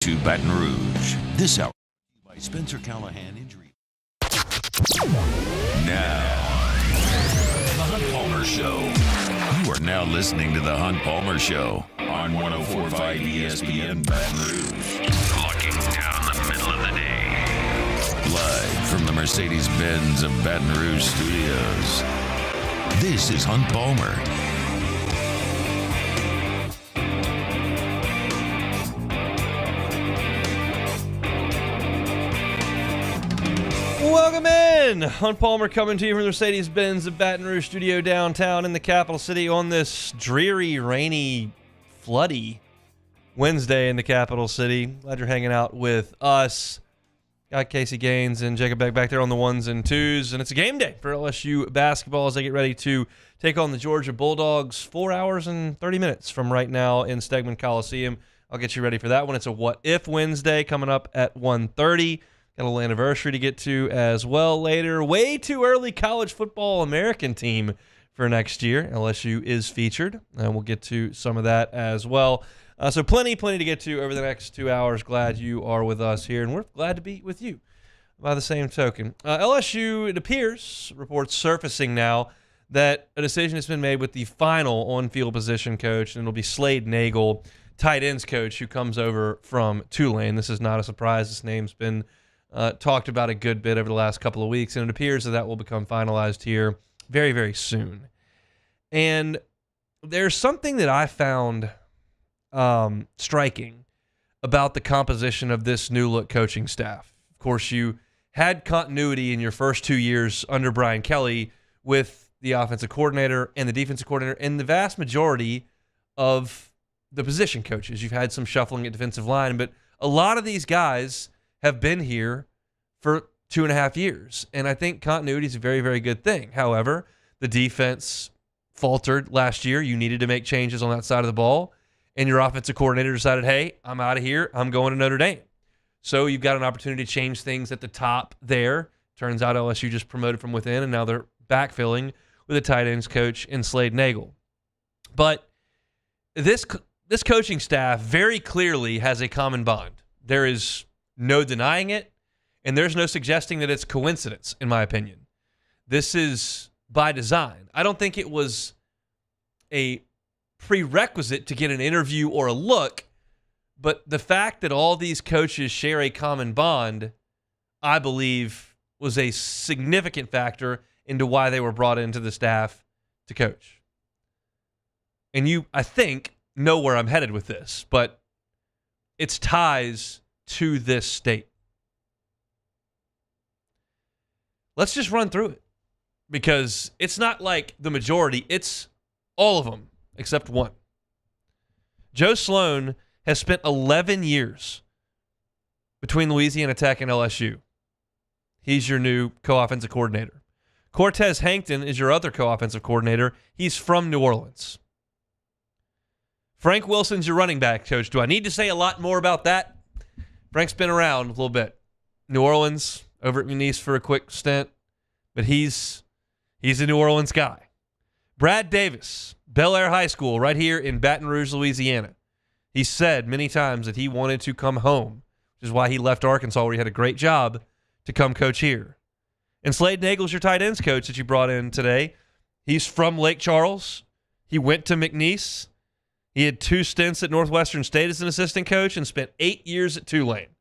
to Baton Rouge. This hour by Spencer Callahan Injury. Now, The Hunt Palmer Show. You are now listening to The Hunt Palmer Show on 104.5 ESPN Baton Rouge. Looking down the middle of the day. Live from the Mercedes-Benz of Baton Rouge studios. This is Hunt Palmer. Welcome in! Hunt Palmer coming to you from the Mercedes-Benz of Baton Rouge studio downtown in the capital city on this dreary, rainy, floody Wednesday in the capital city. Glad you're hanging out with us. Got Casey Gaines and Jacob Beck back there on the ones and twos, and it's a game day for LSU basketball as they get ready to take on the Georgia Bulldogs 4 hours and 30 minutes from right now in Stegman Coliseum. I'll get you ready for that one. It's a What If Wednesday coming up at 1:30. Got a little anniversary to get to as well later. Way too early college football American team for next year. LSU is featured, and we'll get to some of that as well. So plenty to get to over the next 2 hours. Glad you are with us here, and we're glad to be with you by the same token. LSU, it appears, reports surfacing now that a decision has been made with the final on-field position coach, and it'll be Slade Nagel, tight ends coach, who comes over from Tulane. This is not a surprise. This name's been talked about a good bit over the last couple of weeks, and it appears that will become finalized here very, very soon. And there's something that I found striking about the composition of this new look coaching staff. Of course, you had continuity in your first 2 years under Brian Kelly with the offensive coordinator and the defensive coordinator and the vast majority of the position coaches. You've had some shuffling at defensive line, but a lot of these guys have been here for 2.5 years. And I think continuity is a very, very good thing. However, the defense faltered last year. You needed to make changes on that side of the ball. And your offensive coordinator decided, hey, I'm out of here. I'm going to Notre Dame. So you've got an opportunity to change things at the top there. Turns out LSU just promoted from within, and now they're backfilling with a tight ends coach in Slade Nagel. But this coaching staff very clearly has a common bond. There is no denying it, and there's no suggesting that it's coincidence, in my opinion. This is by design. I don't think it was a prerequisite to get an interview or a look, but the fact that all these coaches share a common bond, I believe, was a significant factor into why they were brought into the staff to coach. And you, I think, know where I'm headed with this, but it's ties to this state. Let's just run through it, because it's not like the majority, it's all of them except one. Joe Sloan has spent 11 years between Louisiana Tech and LSU. He's your new co-offensive coordinator. Cortez Hankton is your other co-offensive coordinator. He's from New Orleans. Frank Wilson's your running back coach. Do I need to say a lot more about that? Frank's been around a little bit. New Orleans, over at McNeese for a quick stint, but he's a New Orleans guy. Brad Davis, Bel Air High School, right here in Baton Rouge, Louisiana. He said many times that he wanted to come home, which is why he left Arkansas, where he had a great job, to come coach here. And Slade Nagel's your tight ends coach that you brought in today. He's from Lake Charles. He went to McNeese. He had 2 stints at Northwestern State as an assistant coach and spent 8 years at Tulane.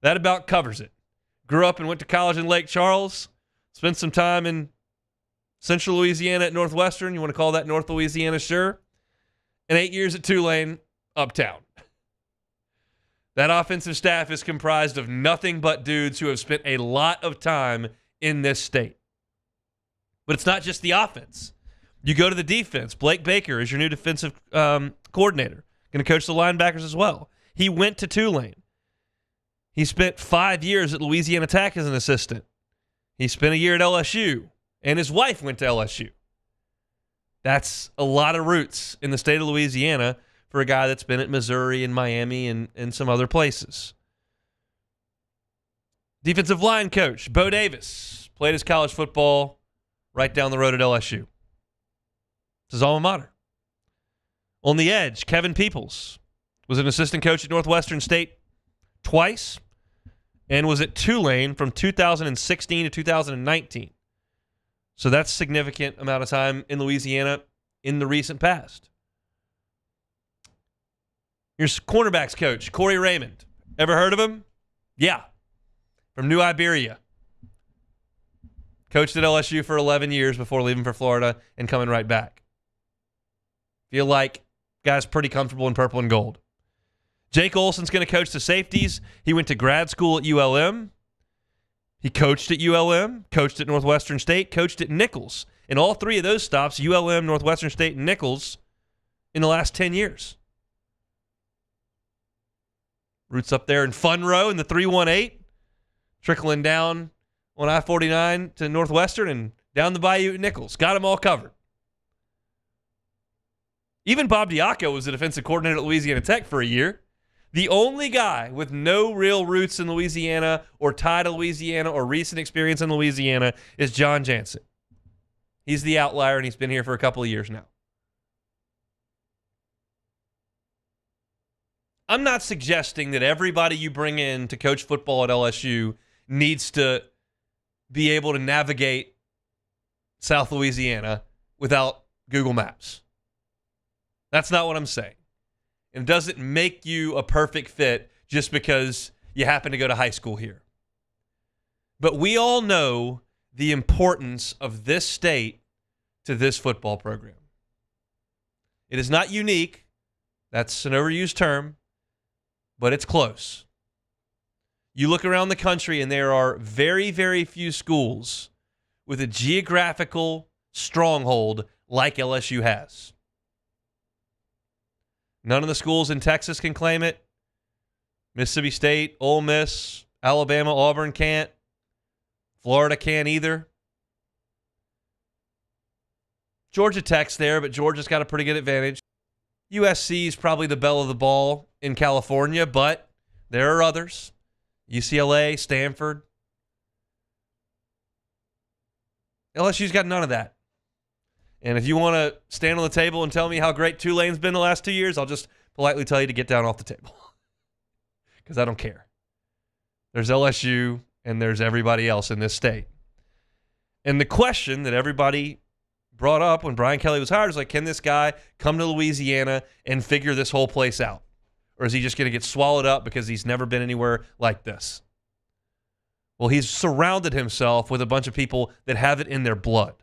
That about covers it. Grew up and went to college in Lake Charles. Spent some time in Central Louisiana at Northwestern. You want to call that North Louisiana? Sure. And 8 years at Tulane, uptown. That offensive staff is comprised of nothing but dudes who have spent a lot of time in this state. But it's not just the offense. You go to the defense. Blake Baker is your new defensive coordinator. Going to coach the linebackers as well. He went to Tulane. He spent 5 years at Louisiana Tech as an assistant. He spent a year at LSU, and his wife went to LSU. That's a lot of roots in the state of Louisiana for a guy that's been at Missouri and Miami and some other places. Defensive line coach, Bo Davis, played his college football right down the road at LSU. It's his alma mater. On the edge, Kevin Peoples was an assistant coach at Northwestern State twice and was at Tulane from 2016 to 2019. So that's a significant amount of time in Louisiana in the recent past. Your cornerbacks coach, Corey Raymond. Ever heard of him? Yeah. From New Iberia. Coached at LSU for 11 years before leaving for Florida and coming right back. Feel like guy's pretty comfortable in purple and gold. Jake Olson's going to coach the safeties. He went to grad school at ULM. He coached at ULM, coached at Northwestern State, coached at Nichols. In all three of those stops, ULM, Northwestern State, and Nichols, in the last 10 years. Roots up there in Fun Row in the 318, trickling down on I-49 to Northwestern and down the bayou at Nichols. Got them all covered. Even Bob Diaco was the defensive coordinator at Louisiana Tech for a year. The only guy with no real roots in Louisiana or tie to Louisiana or recent experience in Louisiana is John Jansen. He's the outlier, and he's been here for a couple of years now. I'm not suggesting that everybody you bring in to coach football at LSU needs to be able to navigate South Louisiana without Google Maps. That's not what I'm saying. It doesn't make you a perfect fit just because you happen to go to high school here. But we all know the importance of this state to this football program. It is not unique. That's an overused term, but it's close. You look around the country and there are very, very few schools with a geographical stronghold like LSU has. None of the schools in Texas can claim it. Mississippi State, Ole Miss, Alabama, Auburn can't. Florida can't either. Georgia Tech's there, but Georgia's got a pretty good advantage. USC is probably the belle of the ball in California, but there are others. UCLA, Stanford. LSU's got none of that. And if you want to stand on the table and tell me how great Tulane's been the last 2 years, I'll just politely tell you to get down off the table. Because I don't care. There's LSU and there's everybody else in this state. And the question that everybody brought up when Brian Kelly was hired is like, can this guy come to Louisiana and figure this whole place out? Or is he just going to get swallowed up because he's never been anywhere like this? Well, he's surrounded himself with a bunch of people that have it in their blood.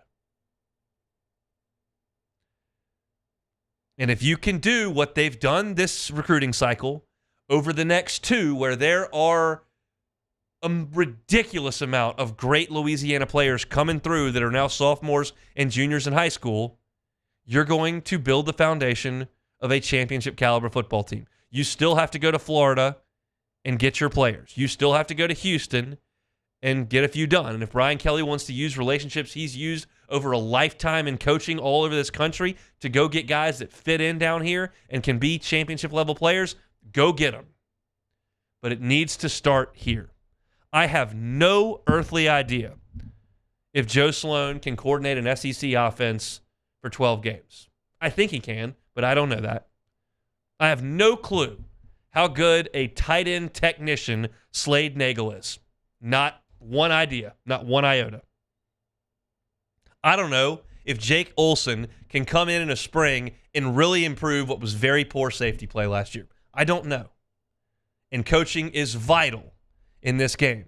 And if you can do what they've done this recruiting cycle over the next two, where there are a ridiculous amount of great Louisiana players coming through that are now sophomores and juniors in high school, you're going to build the foundation of a championship caliber football team. You still have to go to Florida and get your players. You still have to go to Houston and get a few done. And if Brian Kelly wants to use relationships he's used over a lifetime in coaching all over this country to go get guys that fit in down here and can be championship level players, go get them. But it needs to start here. I have no earthly idea if Joe Sloan can coordinate an SEC offense for 12 games. I think he can, but I don't know that. I have no clue how good a tight end technician Slade Nagel is. Not one idea, not one iota. I don't know if Jake Olson can come in a spring and really improve what was very poor safety play last year. I don't know. And coaching is vital in this game.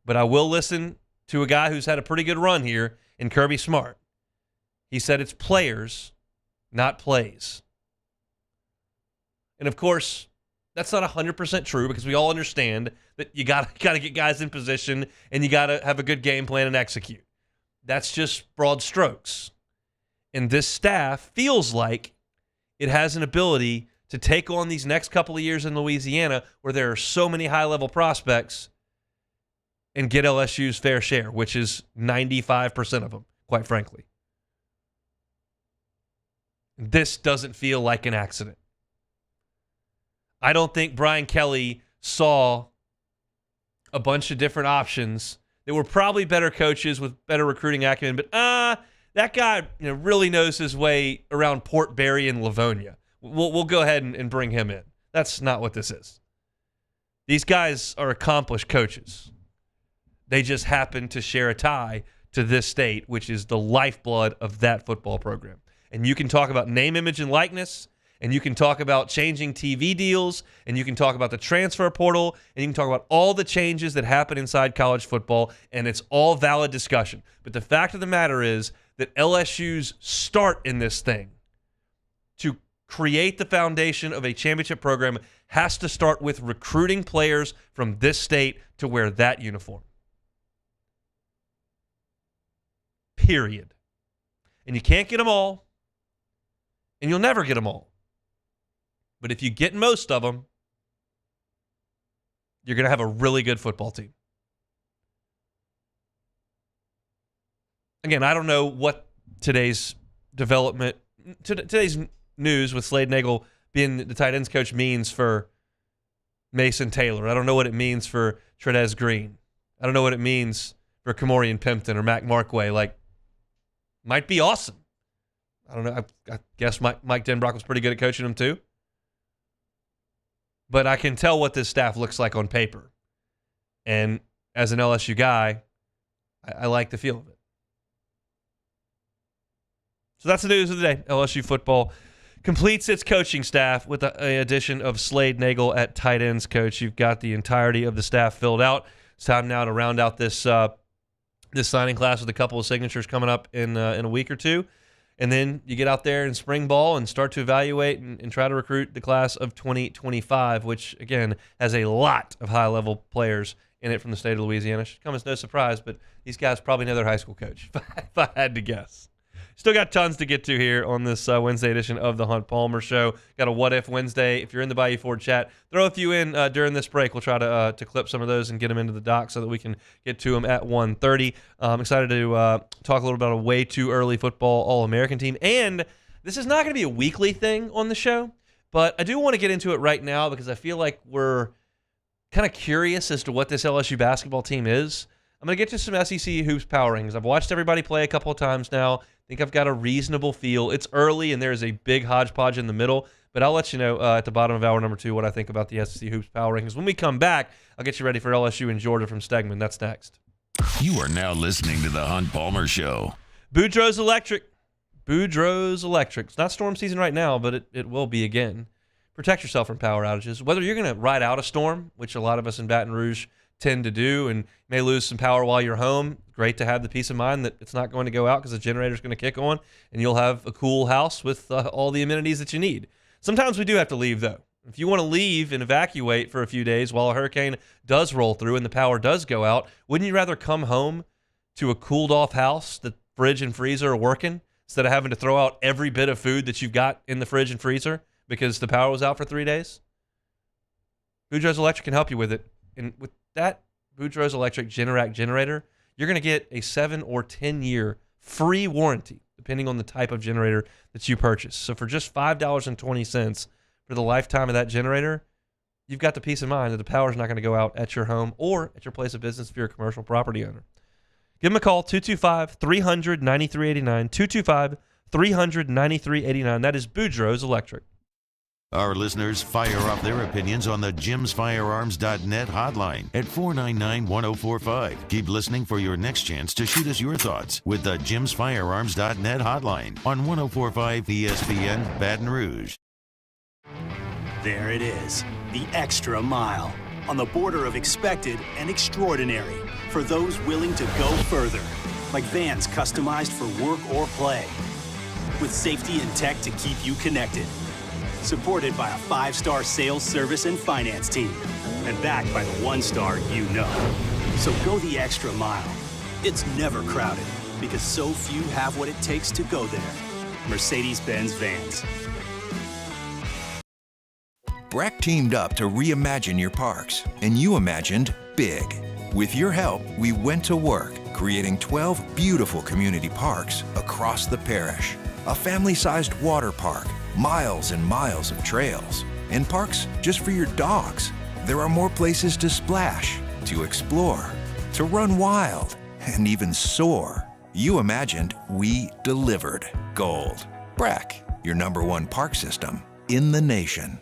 But I will listen to a guy who's had a pretty good run here in Kirby Smart. He said it's players, not plays. And of course, that's not 100% true because we all understand that you got to get guys in position and you got to have a good game plan and execute. That's just broad strokes. And this staff feels like it has an ability to take on these next couple of years in Louisiana where there are so many high-level prospects and get LSU's fair share, which is 95% of them, quite frankly. This doesn't feel like an accident. I don't think Brian Kelly saw a bunch of different options that were probably better coaches with better recruiting acumen, but that guy really knows his way around Port Barry and Livonia. We'll go ahead and bring him in. That's not what this is. These guys are accomplished coaches. They just happen to share a tie to this state, which is the lifeblood of that football program. And you can talk about name, image, and likeness, and you can talk about changing TV deals, and you can talk about the transfer portal, and you can talk about all the changes that happen inside college football, and it's all valid discussion. But the fact of the matter is that LSU's start in this thing to create the foundation of a championship program has to start with recruiting players from this state to wear that uniform. Period. And you can't get them all, and you'll never get them all. But if you get most of them, you're going to have a really good football team. Again, I don't know what today's news with Slade Nagel being the tight ends coach means for Mason Taylor. I don't know what it means for Trez Green. I don't know what it means for Kamorian Pimpton or Mac Markway. Like, might be awesome. I don't know. I guess Mike Denbrock was pretty good at coaching them too. But I can tell what this staff looks like on paper. And as an LSU guy, I like the feel of it. So that's the news of the day. LSU football completes its coaching staff with the addition of Slade Nagel at tight ends coach. You've got the entirety of the staff filled out. It's time now to round out this signing class with a couple of signatures coming up in a week or two. And then you get out there in spring ball and start to evaluate and try to recruit the class of 2025, which, again, has a lot of high-level players in it from the state of Louisiana. Should come as no surprise, but these guys probably know their high school coach, if I had to guess. Still got tons to get to here on this Wednesday edition of the Hunt Palmer Show. Got a What If Wednesday. If you're in the Bayou Ford chat, throw a few in during this break. We'll try to clip some of those and get them into the doc so that we can get to them at 1:30. I'm excited to talk a little about a way too early football All-American team. And this is not going to be a weekly thing on the show, but I do want to get into it right now because I feel like we're kind of curious as to what this LSU basketball team is. I'm going to get to some SEC hoops power rankings. I've watched everybody play a couple of times now. I think I've got a reasonable feel. It's early, and there's a big hodgepodge in the middle, but I'll let you know at the bottom of hour number 2 what I think about the SEC hoops power rankings. When we come back, I'll get you ready for LSU and Georgia from Stegman. That's next. You are now listening to the Hunt Palmer Show. Boudreaux's Electric. Boudreaux's Electric. It's not storm season right now, but it will be again. Protect yourself from power outages. Whether you're going to ride out a storm, which a lot of us in Baton Rouge tend to do, and may lose some power while you're home, great to have the peace of mind that it's not going to go out because the generator's going to kick on, and you'll have a cool house with all the amenities that you need. Sometimes we do have to leave, though. If you want to leave and evacuate for a few days while a hurricane does roll through and the power does go out, wouldn't you rather come home to a cooled-off house, the fridge and freezer are working, instead of having to throw out every bit of food that you've got in the fridge and freezer because the power was out for 3 days? Boudreaux's Electric can help you with it. And with that Boudreaux's Electric Generac generator, you're going to get a 7 or 10-year free warranty, depending on the type of generator that you purchase. So for just $5.20 for the lifetime of that generator, you've got the peace of mind that the power is not going to go out at your home or at your place of business if you're a commercial property owner. Give them a call, 225-300-9389, 225-300-9389. That is Boudreaux's Electric. Our listeners fire off their opinions on the jimsfirearms.net hotline at 499-1045. Keep listening for your next chance to shoot us your thoughts with the jimsfirearms.net hotline on 1045 ESPN Baton Rouge. There it is, the extra mile, on the border of expected and extraordinary for those willing to go further, like vans customized for work or play, with safety and tech to keep you connected. Supported by a 5-star sales, service, and finance team. And backed by the 1-star you know. So go the extra mile. It's never crowded because so few have what it takes to go there. Mercedes-Benz Vans. Breck teamed up to reimagine your parks, and you imagined big. With your help, we went to work creating 12 beautiful community parks across the parish. A family-sized water park, miles and miles of trails, and parks just for your dogs. There are more places to splash, to explore, to run wild, and even soar. You imagined, we delivered. Gold. Breck, your #1 park system in the nation.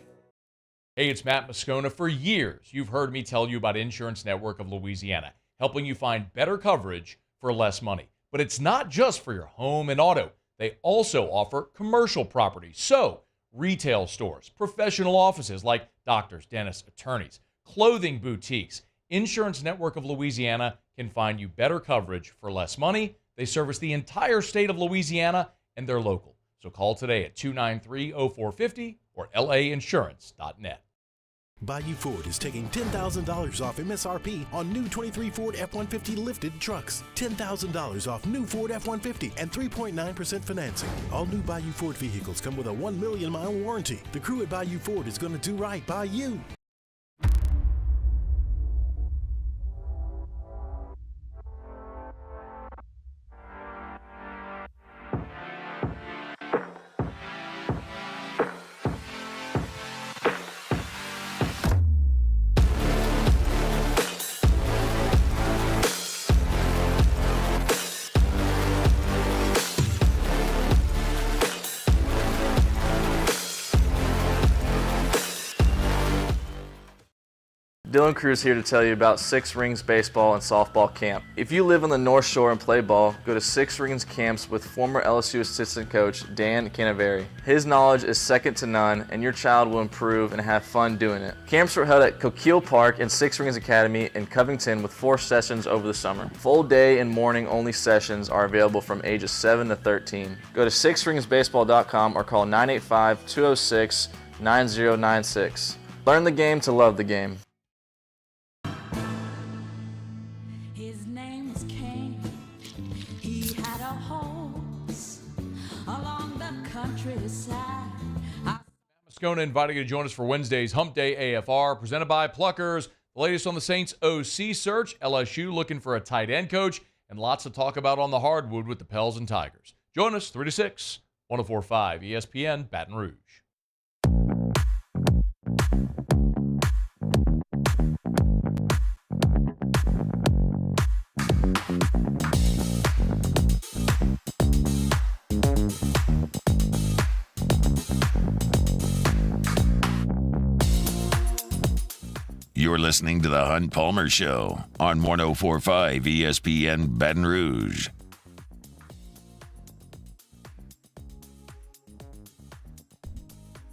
Hey, it's Matt Moscona. For years, you've heard me tell you about Insurance Network of Louisiana, helping you find better coverage for less money. But it's not just for your home and auto. They also offer commercial property. So, retail stores, professional offices like doctors, dentists, attorneys, clothing boutiques. Insurance Network of Louisiana can find you better coverage for less money. They service the entire state of Louisiana, and they're local. So call today at 293-0450 or lainsurance.net. Bayou Ford is taking $10,000 off MSRP on new 23 Ford F-150 lifted trucks. $10,000 off new Ford F-150 and 3.9% financing. All new Bayou Ford vehicles come with a 1 million mile warranty. The crew at Bayou Ford is going to do right by you. Dylan Cruz here to tell you about Six Rings Baseball and Softball Camp. If you live on the North Shore and play ball, go to Six Rings Camps with former LSU assistant coach Dan Canaveri. His knowledge is second to none, and your child will improve and have fun doing it. Camps were held at Coquille Park and Six Rings Academy in Covington with 4 sessions over the summer. Full day and morning only sessions are available from ages 7 to 13. Go to sixringsbaseball.com or call 985-206-9096. Learn the game to love the game. Moscona inviting you to join us for Wednesday's Hump Day AFR, presented by Pluckers. The latest on the Saints OC search, LSU looking for a tight end coach, and lots to talk about on the hardwood with the Pels and Tigers. Join us 3 to 6, 104.5 ESPN Baton Rouge. You're listening to the Hunt Palmer Show on 104.5 ESPN Baton Rouge.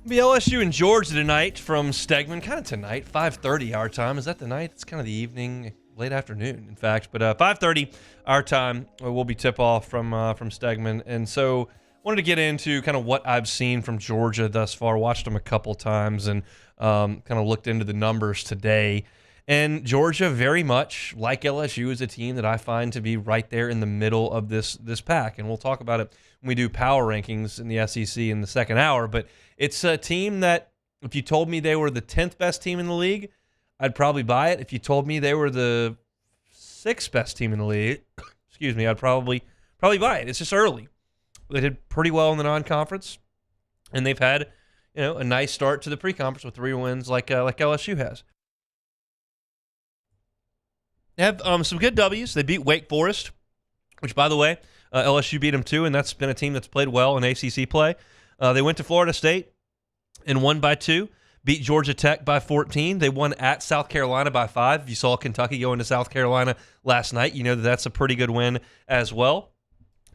Be LSU and Georgia tonight from Stegman, kind of tonight, 5:30 our time. Is that the night? It's kind of the evening, late afternoon, in fact. But 5:30 our time will be tip-off from Stegman. And so wanted to get into kind of what I've seen from Georgia thus far. Watched them a couple times and kind of looked into the numbers today. And Georgia, very much like LSU, is a team that I find to be right there in the middle of this pack. And we'll talk about it when we do power rankings in the SEC in the second hour. But it's a team that, if you told me they were the 10th best team in the league, I'd probably buy it. If you told me they were the 6th best team in the league, excuse me, I'd probably buy it. It's just early. They did pretty well in the non-conference, and they've had, a nice start to the pre-conference with 3 wins like LSU has. They have some good W's. They beat Wake Forest, which, by the way, LSU beat them too, and that's been a team that's played well in ACC play. They went to Florida State and won by 2, beat Georgia Tech by 14. They won at South Carolina by 5. You saw Kentucky go into South Carolina last night. You know that's a pretty good win as well.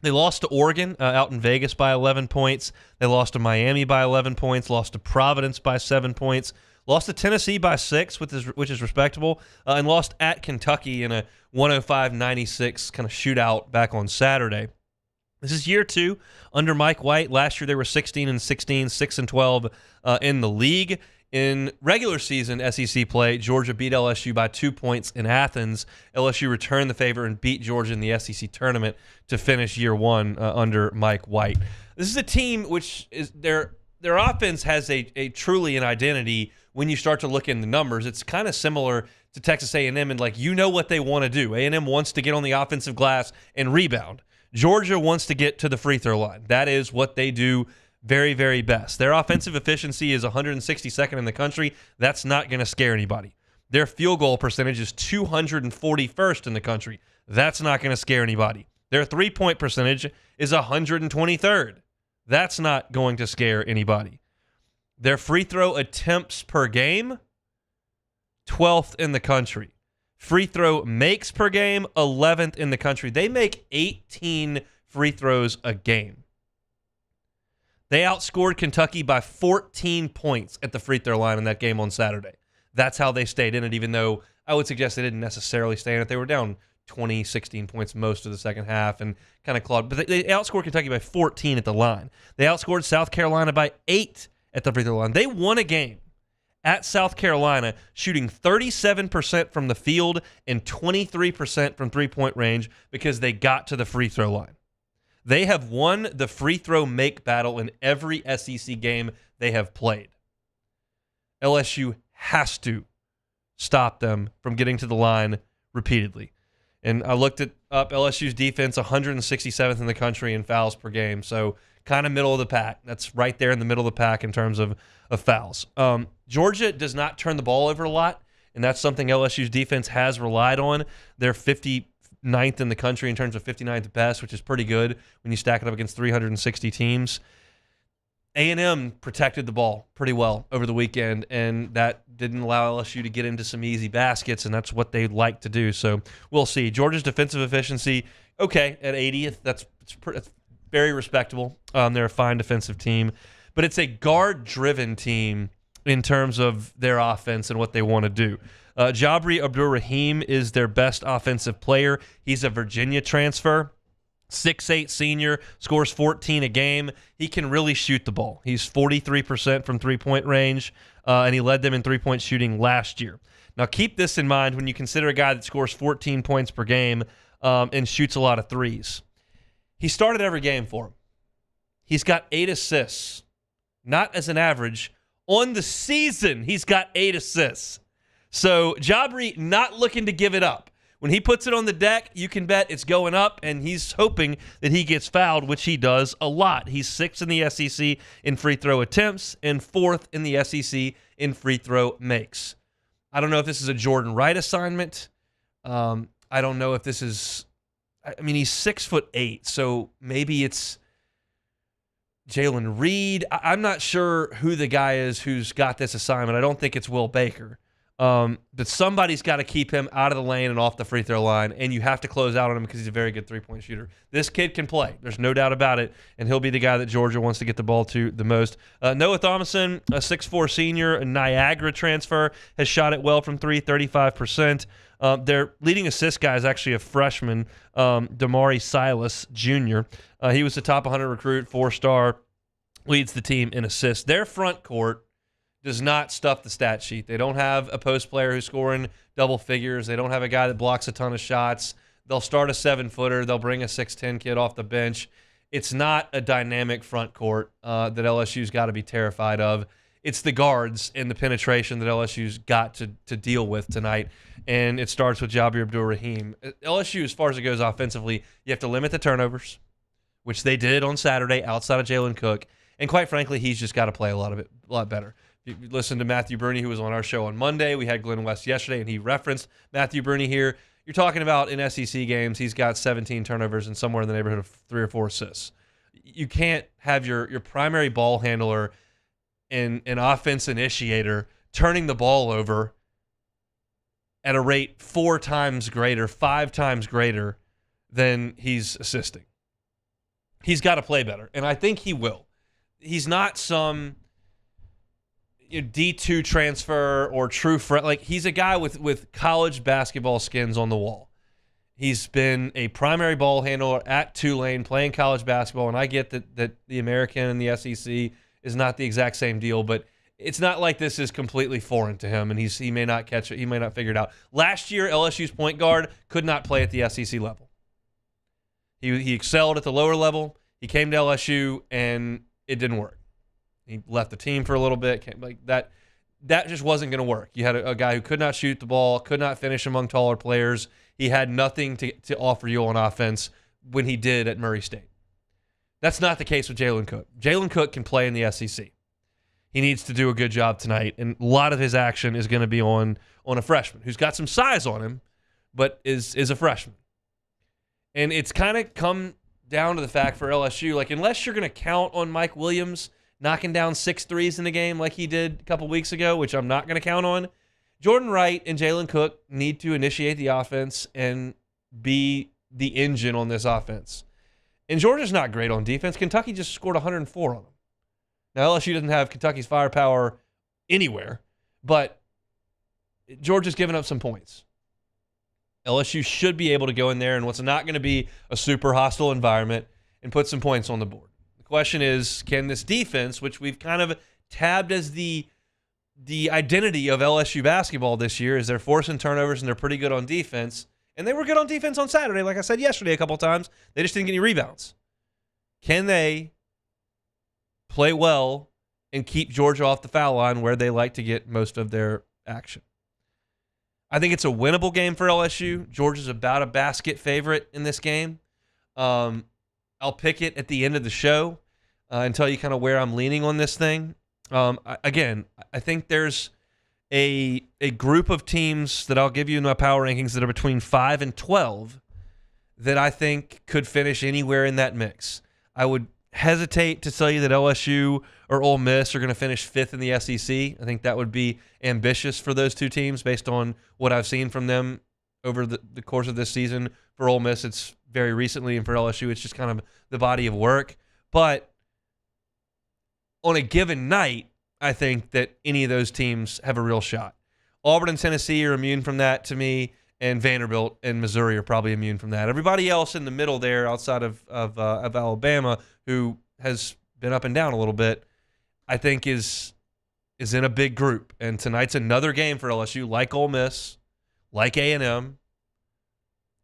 They lost to Oregon out in Vegas by 11 points. They lost to Miami by 11 points, lost to Providence by 7 points, lost to Tennessee by 6, which is respectable, and lost at Kentucky in a 105-96 kind of shootout back on Saturday. This is year 2 under Mike White. Last year they were 16-16, 6-12 in the league. In regular season SEC play, Georgia beat LSU by 2 points in Athens. LSU returned the favor and beat Georgia in the SEC tournament to finish year 1 under Mike White. This is a team which is their offense has a truly an identity when you start to look in the numbers. It's kind of similar to Texas A&M and what they want to do. A&M wants to get on the offensive glass and rebound. Georgia wants to get to the free throw line. That is what they do very, very best. Their offensive efficiency is 162nd in the country. That's not going to scare anybody. Their field goal percentage is 241st in the country. That's not going to scare anybody. Their three-point percentage is 123rd. That's not going to scare anybody. Their free throw attempts per game, 12th in the country. Free throw makes per game, 11th in the country. They make 18 free throws a game. They outscored Kentucky by 14 points at the free throw line in that game on Saturday. That's how they stayed in it, even though I would suggest they didn't necessarily stay in it. They were down 20, 16 points most of the second half and kind of clawed. But they outscored Kentucky by 14 at the line. They outscored South Carolina by 8 at the free throw line. They won a game at South Carolina, shooting 37% from the field and 23% from three-point range because they got to the free throw line. They have won the free throw make battle in every SEC game they have played. LSU has to stop them from getting to the line repeatedly. And I looked up LSU's defense, 167th in the country in fouls per game. So kind of middle of the pack. That's right there in the middle of the pack in terms of fouls. Georgia does not turn the ball over a lot, and that's something LSU's defense has relied on. They're 59th in the country in terms of 59th best, which is pretty good when you stack it up against 360 teams. A&M protected the ball pretty well over the weekend, and that didn't allow LSU to get into some easy baskets, and that's what they like to do. So we'll see. Georgia's defensive efficiency, okay, at 80th. That's very respectable. They're a fine defensive team, but it's a guard-driven team in terms of their offense and what they want to do. Jabri Abdur-Rahim is their best offensive player. He's a Virginia transfer. 6'8" senior, scores 14 a game. He can really shoot the ball. He's 43% from three-point range, and he led them in three-point shooting last year. Now, keep this in mind when you consider a guy that scores 14 points per game and shoots a lot of threes. He started every game for him. He's got 8 assists, not as an average. On the season, he's got 8 assists. So Jabri not looking to give it up. When he puts it on the deck, you can bet it's going up, and he's hoping that he gets fouled, which he does a lot. He's 6th in the SEC in free throw attempts and 4th in the SEC in free throw makes. I don't know if this is a Jordan Wright assignment. I don't know if this is – I mean, he's 6'8", so maybe it's Jalen Reed. I'm not sure who the guy is who's got this assignment. I don't think it's Will Baker. But somebody's got to keep him out of the lane and off the free throw line, and you have to close out on him because he's a very good three-point shooter. This kid can play. There's no doubt about it, and he'll be the guy that Georgia wants to get the ball to the most. Noah Thomason, a 6'4" senior, a Niagara transfer, has shot it well from 35%. Their leading assist guy is actually a freshman, Damari Silas Jr. He was the top 100 recruit, 4-star, leads the team in assists. Their front court does not stuff the stat sheet. They don't have a post player who's scoring double figures. They don't have a guy that blocks a ton of shots. They'll start a 7-footer. They'll bring a 6'10" kid off the bench. It's not a dynamic front court that LSU's got to be terrified of. It's the guards and the penetration that LSU's got to deal with tonight, and it starts with Jabri Abdur-Rahim. LSU, as far as it goes offensively, you have to limit the turnovers, which they did on Saturday outside of Jalen Cook, and quite frankly, he's just got to play a lot better. If you listen to Matthew Bruni, who was on our show on Monday. We had Glenn West yesterday, and he referenced Matthew Bruni here. You're talking about in SEC games, he's got 17 turnovers and somewhere in the neighborhood of 3 or 4 assists. You can't have your primary ball handler and an offense initiator turning the ball over at a rate 4 times greater, 5 times greater than he's assisting. He's got to play better, and I think he will. He's not some D2 transfer or true friend. Like, he's a guy with college basketball skins on the wall. He's been a primary ball handler at Tulane playing college basketball, and I get that the American and the SEC is not the exact same deal, but it's not like this is completely foreign to him, and he may not catch it. He may not figure it out. Last year, LSU's point guard could not play at the SEC level. He excelled at the lower level. He came to LSU, and it didn't work. He left the team for a little bit. Like that just wasn't going to work. You had a guy who could not shoot the ball, could not finish among taller players. He had nothing to offer you on offense when he did at Murray State. That's not the case with Jalen Cook. Jalen Cook can play in the SEC. He needs to do a good job tonight, and a lot of his action is going to be on a freshman who's got some size on him, but is a freshman. And it's kind of come down to the fact for LSU, like, unless you're going to count on Mike Williams knocking down 6 threes in a game like he did a couple weeks ago, which I'm not going to count on. Jordan Wright and Jalen Cook need to initiate the offense and be the engine on this offense. And Georgia's not great on defense. Kentucky just scored 104 on them. Now, LSU doesn't have Kentucky's firepower anywhere, but Georgia's given up some points. LSU should be able to go in there in what's not going to be a super hostile environment and put some points on the board. The question is, can this defense, which we've kind of tabbed as the identity of LSU basketball this year, is they're forcing turnovers and they're pretty good on defense. And they were good on defense on Saturday, like I said yesterday a couple times. They just didn't get any rebounds. Can they play well and keep Georgia off the foul line where they like to get most of their action? I think it's a winnable game for LSU. Georgia's about a basket favorite in this game. I'll pick it at the end of the show and tell you kind of where I'm leaning on this thing. I think there's a group of teams that I'll give you in my power rankings that are between 5 and 12 that I think could finish anywhere in that mix. I would hesitate to tell you that LSU or Ole Miss are going to finish 5th in the SEC. I think that would be ambitious for those two teams based on what I've seen from them over the course of this season. For Ole Miss, it's very recently, and for LSU, it's just kind of the body of work. But on a given night, I think that any of those teams have a real shot. Auburn and Tennessee are immune from that to me, and Vanderbilt and Missouri are probably immune from that. Everybody else in the middle there, outside of Alabama, who has been up and down a little bit, I think is in a big group. And tonight's another game for LSU, like Ole Miss, like A&M,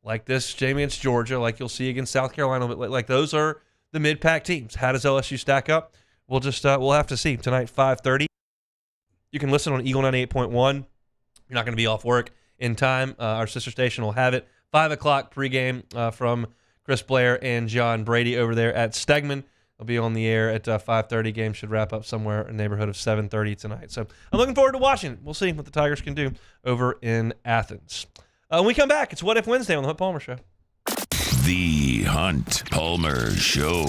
like this game against Georgia, like you'll see against South Carolina. Like those are the mid-pack teams. How does LSU stack up? We'll just we'll have to see. Tonight, 5:30. You can listen on Eagle 98.1. You're not going to be off work in time. Our sister station will have it. 5 o'clock pregame from Chris Blair and John Brady over there at Stegman. They'll be on the air at 5:30. Game should wrap up somewhere in the neighborhood of 7:30 tonight. So I'm looking forward to watching it. We'll see what the Tigers can do over in Athens. When we come back, it's What If Wednesday on the Hunt Palmer Show. The Hunt Palmer Show.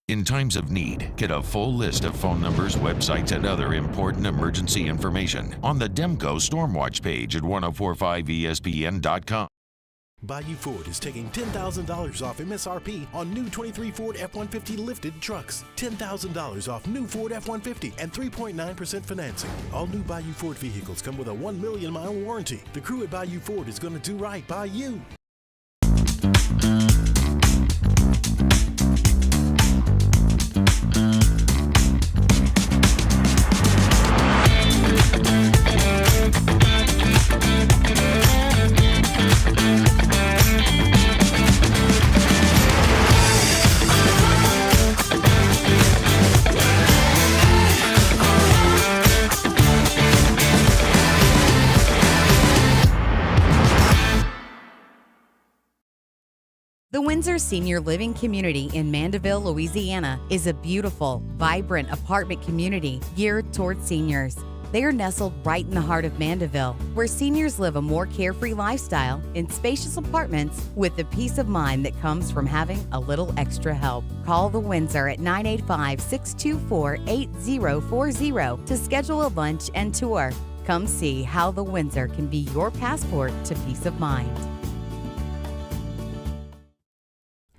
In times of need, get a full list of phone numbers, websites, and other important emergency information on the Demco Stormwatch page at 1045ESPN.com. Bayou Ford is taking $10,000 off MSRP on new 23 Ford F-150 lifted trucks. $10,000 off new Ford F-150 and 3.9% financing. All new Bayou Ford vehicles come with a 1 million mile warranty. The crew at Bayou Ford is going to do right by you. The Windsor Senior Living Community in Mandeville, Louisiana is a beautiful, vibrant apartment community geared towards seniors. They are nestled right in the heart of Mandeville, where seniors live a more carefree lifestyle in spacious apartments with the peace of mind that comes from having a little extra help. Call the Windsor at 985-624-8040 to schedule a lunch and tour. Come see how the Windsor can be your passport to peace of mind.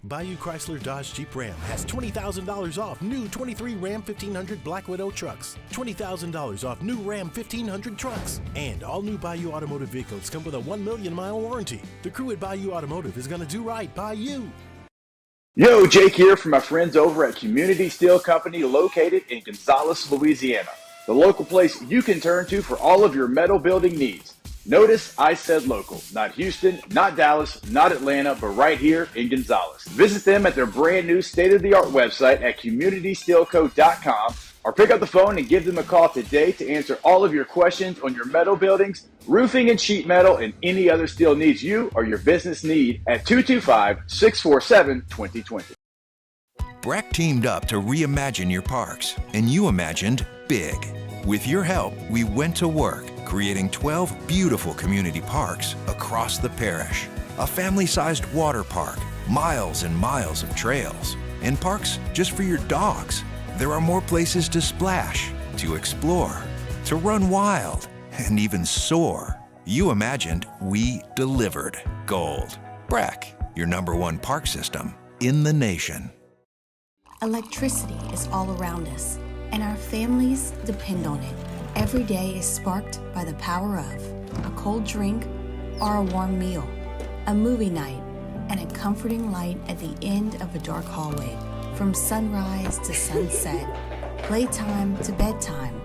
Bayou Chrysler Dodge Jeep Ram has $20,000 off new 23 Ram 1500 Black Widow trucks, $20,000 off new Ram 1500 trucks, and all new Bayou Automotive vehicles come with a 1 million mile warranty. The crew at Bayou Automotive is going to do right by you. Yo, Jake here from my friends over at Community Steel Company located in Gonzales, Louisiana, the local place you can turn to for all of your metal building needs. Notice I said local, not Houston, not Dallas, not Atlanta, but right here in Gonzales. Visit them at their brand new state-of-the-art website at communitysteelco.com or pick up the phone and give them a call today to answer all of your questions on your metal buildings, roofing and sheet metal, and any other steel needs you or your business need at 225-647-2020. Breck teamed up to reimagine your parks, and you imagined big. With your help, we went to work, creating 12 beautiful community parks across the parish. A family-sized water park, miles and miles of trails, and parks just for your dogs. there are more places to splash, to explore, to run wild, and even soar. You imagined, we delivered. Gold. Breck, your #1 park system in the nation. Electricity is all around us, and our families depend on it. Every day is sparked by the power of a cold drink or a warm meal, a movie night, and a comforting light at the end of a dark hallway. From sunrise to sunset, playtime to bedtime,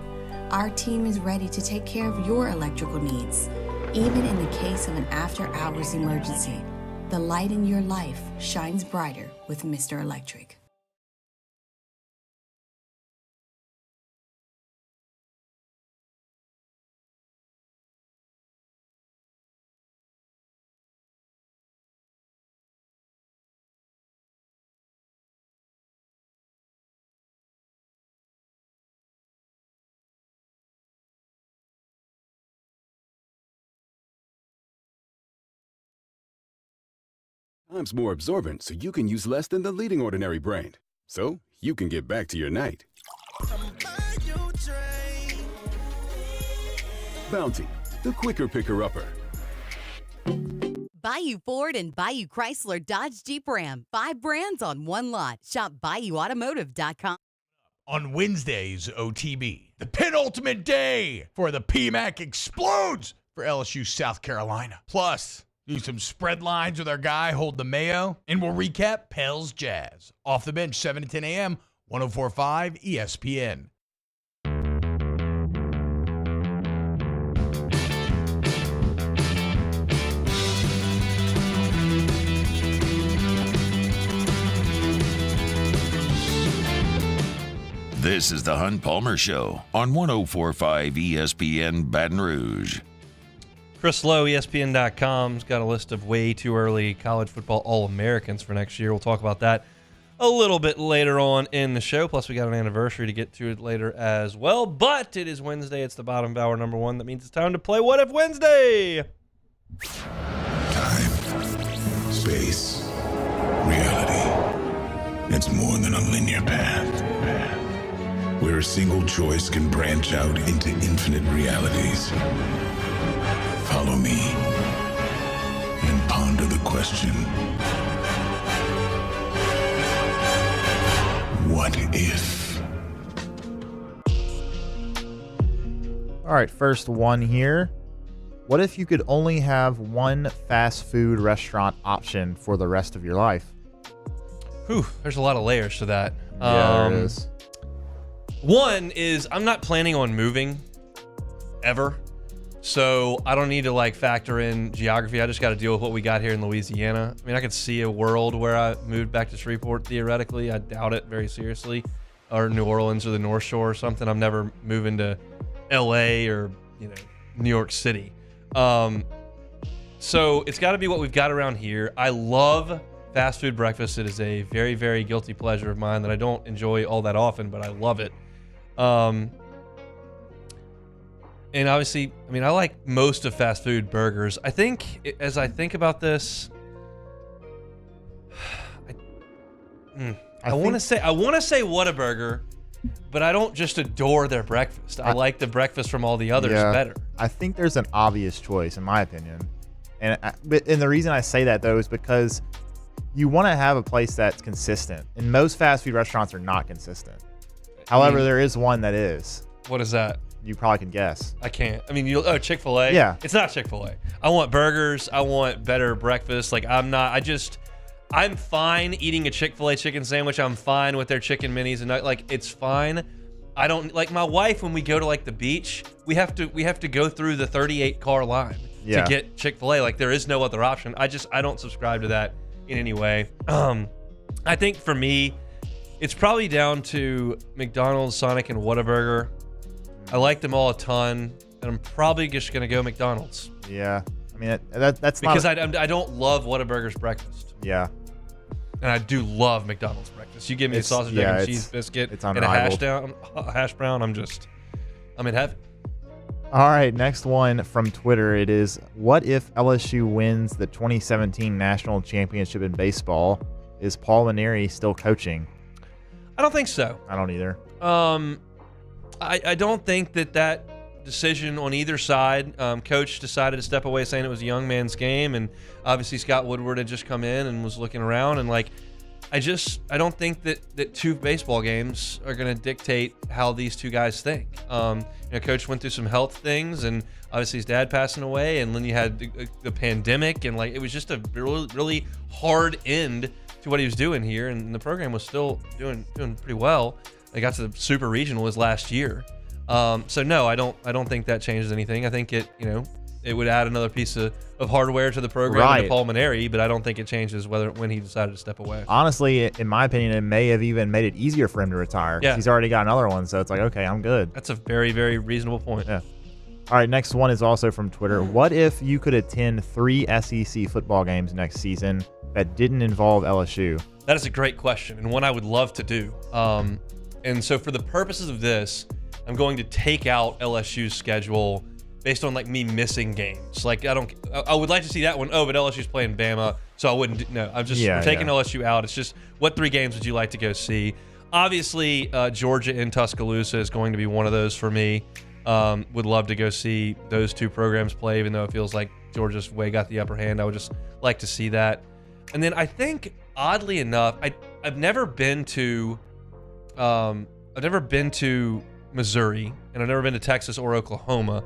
our team is ready to take care of your electrical needs. Even in the case of an after-hours emergency, the light in your life shines brighter with Mr. Electric. Time's more absorbent, so you can use less than the leading ordinary brand. So you can get back to your night. Bounty, the quicker picker-upper. Bayou Ford and Bayou Chrysler Dodge Jeep Ram. 5 brands on one lot. Shop BayouAutomotive.com. On Wednesdays, OTB, the penultimate day for the PMAC explodes for LSU South Carolina. Plus, do some spread lines with our guy, Hold the Mayo, and we'll recap Pels Jazz. Off the bench, 7 to 10 a.m., 104.5 ESPN. This is the Hunt Palmer Show on 104.5 ESPN Baton Rouge. Chris Lowe, ESPN.com's got a list of way too early college football All-Americans for next year. We'll talk about that a little bit later on in the show. Plus, we got an anniversary to get to it later as well. But it is Wednesday. It's the bottom of hour number 1. That means it's time to play What If Wednesday. Time, space, reality. It's more than a linear path. Where a single choice can branch out into infinite realities. Follow me and ponder the question, what if? All right, first one here. What if you could only have one fast food restaurant option for the rest of your life? Whew, there's a lot of layers to that. Yeah, there is. One is I'm not planning on moving ever. So I don't need to factor in geography. I just got to deal with what we got here in Louisiana. I mean, I could see a world where I moved back to Shreveport theoretically. I doubt it very seriously. Or New Orleans or the North Shore or something. I'm never moving to LA or, New York City. So it's got to be what we've got around here. I love fast food breakfast. It is a very, very guilty pleasure of mine that I don't enjoy all that often, but I love it. And obviously, I mean, I like most of fast food burgers. I think, as I think about this, I want to say Whataburger, but I don't just adore their breakfast. I like the breakfast from all the others better. I think there's an obvious choice, in my opinion. And the reason I say that, though, is because you want to have a place that's consistent. And most fast food restaurants are not consistent. However, there is one that is. What is that? You probably can guess. I can't. I mean, Chick-fil-A? Yeah. It's not Chick-fil-A. I want burgers. I want better breakfast. I'm fine eating a Chick-fil-A chicken sandwich. I'm fine with their chicken minis and it's fine. I don't my wife when we go to the beach, we have to go through the 38 car line to get Chick-fil-A. There is no other option. I don't subscribe to that in any way. I think for me, it's probably down to McDonald's, Sonic, and Whataburger. I like them all a ton, and I'm probably just gonna go McDonald's. Yeah, I mean that's because I don't love Whataburger's breakfast. Yeah, and I do love McDonald's breakfast. You give me a sausage, egg, and cheese biscuit and a hash brown. I'm in heaven. All right, next one from Twitter. It is, what if LSU wins the 2017 national championship in baseball? Is Paul Mainieri still coaching? I I don't think so. I don't either. I don't think that decision on either side. Coach decided to step away, saying it was a young man's game, and obviously Scott Woodward had just come in and was looking around, and I don't think that 2 baseball games are going to dictate how these 2 guys think. Coach went through some health things, and obviously his dad passing away, and then you had the pandemic, and it was just a really, really hard end to what he was doing here, and the program was still doing pretty well. They got to the Super Regional his last year. So no, I don't think that changes anything. I think it would add another piece of hardware to the program, right, to Paul Maneri, but I don't think it changes when he decided to step away. Honestly, in my opinion, it may have even made it easier for him to retire. Yeah. He's already got another one, so it's like, okay, I'm good. That's a very, very reasonable point. Yeah. All right, next one is also from Twitter. What if you could attend 3 SEC football games next season that didn't involve LSU? That is a great question, and one I would love to do. And so for the purposes of this, I'm going to take out LSU's schedule based on me missing games. I would like to see that one. Oh, but LSU's playing Bama, so I wouldn't. No, we're taking LSU out. It's just, what 3 games would you like to go see? Obviously, Georgia in Tuscaloosa is going to be one of those for me. Would love to go see those 2 programs play, even though it feels like Georgia's way got the upper hand. I would just like to see that. And then I think, oddly enough, I've never been to Missouri, and I've never been to Texas or Oklahoma,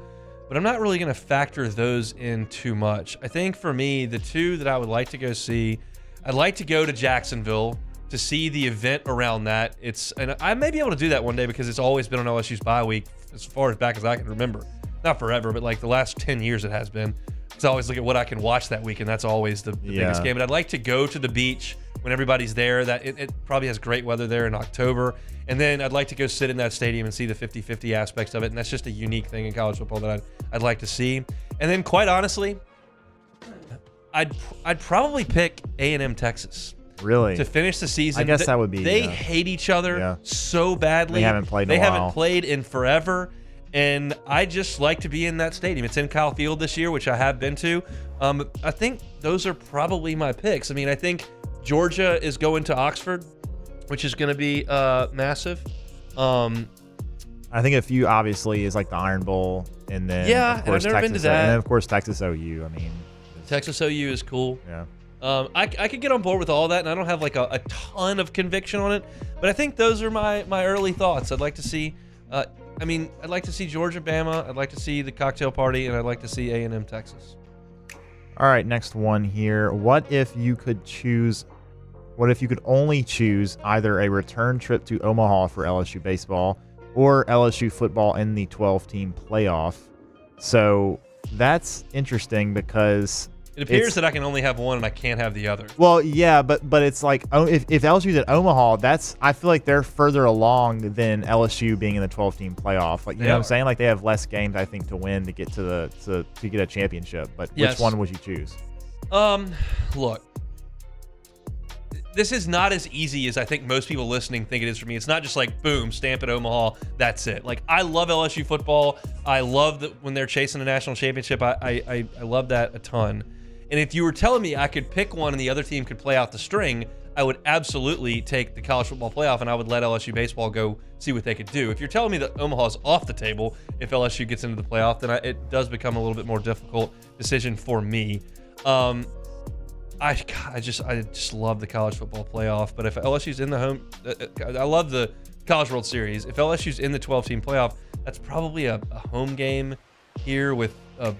but I'm not really going to factor those in too much. I think for me, the 2 that I would like to go see, I'd like to go to Jacksonville to see the event around that. And I may be able to do that one day because it's always been on LSU's bye week as far as back as I can remember. Not forever, but the last 10 years it has been. Because I always look at what I can watch that week, and that's always the biggest game. But I'd like to go to the beach when everybody's there. That it probably has great weather there in October. And then I'd like to go sit in that stadium and see the 50-50 aspects of it. And that's just a unique thing in college football that I'd like to see. And then, quite honestly, I'd probably pick A&M Texas. Really? To finish the season. I guess that would be. They hate each other so badly. They haven't played in a while. They haven't played in forever. And I just like to be in that stadium. It's in Kyle Field this year, which I have been to. I think those are probably my picks. I mean, I think Georgia is going to Oxford, which is going to be massive. I think a few, obviously, is like the Iron Bowl, and then of course I've never Texas, been to that. And then of course Texas OU. I mean, Texas OU is cool. Yeah. I could get on board with all that, and I don't have a ton of conviction on it, but I think those are my early thoughts. I'd like to see. I'd like to see Georgia, Bama. I'd like to see the cocktail party, and I'd like to see A&M, Texas. All right, next one here. What if you could only choose either a return trip to Omaha for LSU baseball or LSU football in the 12-team playoff? So that's interesting because it appears that I can only have one and I can't have the other. Well, yeah, but it's like, if LSU's at Omaha, I feel like they're further along than LSU being in the 12-team playoff. You know what I'm saying? Like, they have less games, I think, to win to get to get a championship. But which one would you choose? Look, this is not as easy as I think most people listening think it is for me. It's not just like, boom, stamp at Omaha, that's it. Like, I love LSU football. I love that when they're chasing a national championship. I love that a ton. And if you were telling me I could pick one and the other team could play out the string, I would absolutely take the college football playoff, and I would let LSU baseball go see what they could do. If you're telling me that Omaha's off the table if LSU gets into the playoff, then it does become a little bit more difficult decision for me. I just love the college football playoff. But if LSU's in the I love the College World Series. If LSU's in the 12-team playoff, that's probably a home game here with a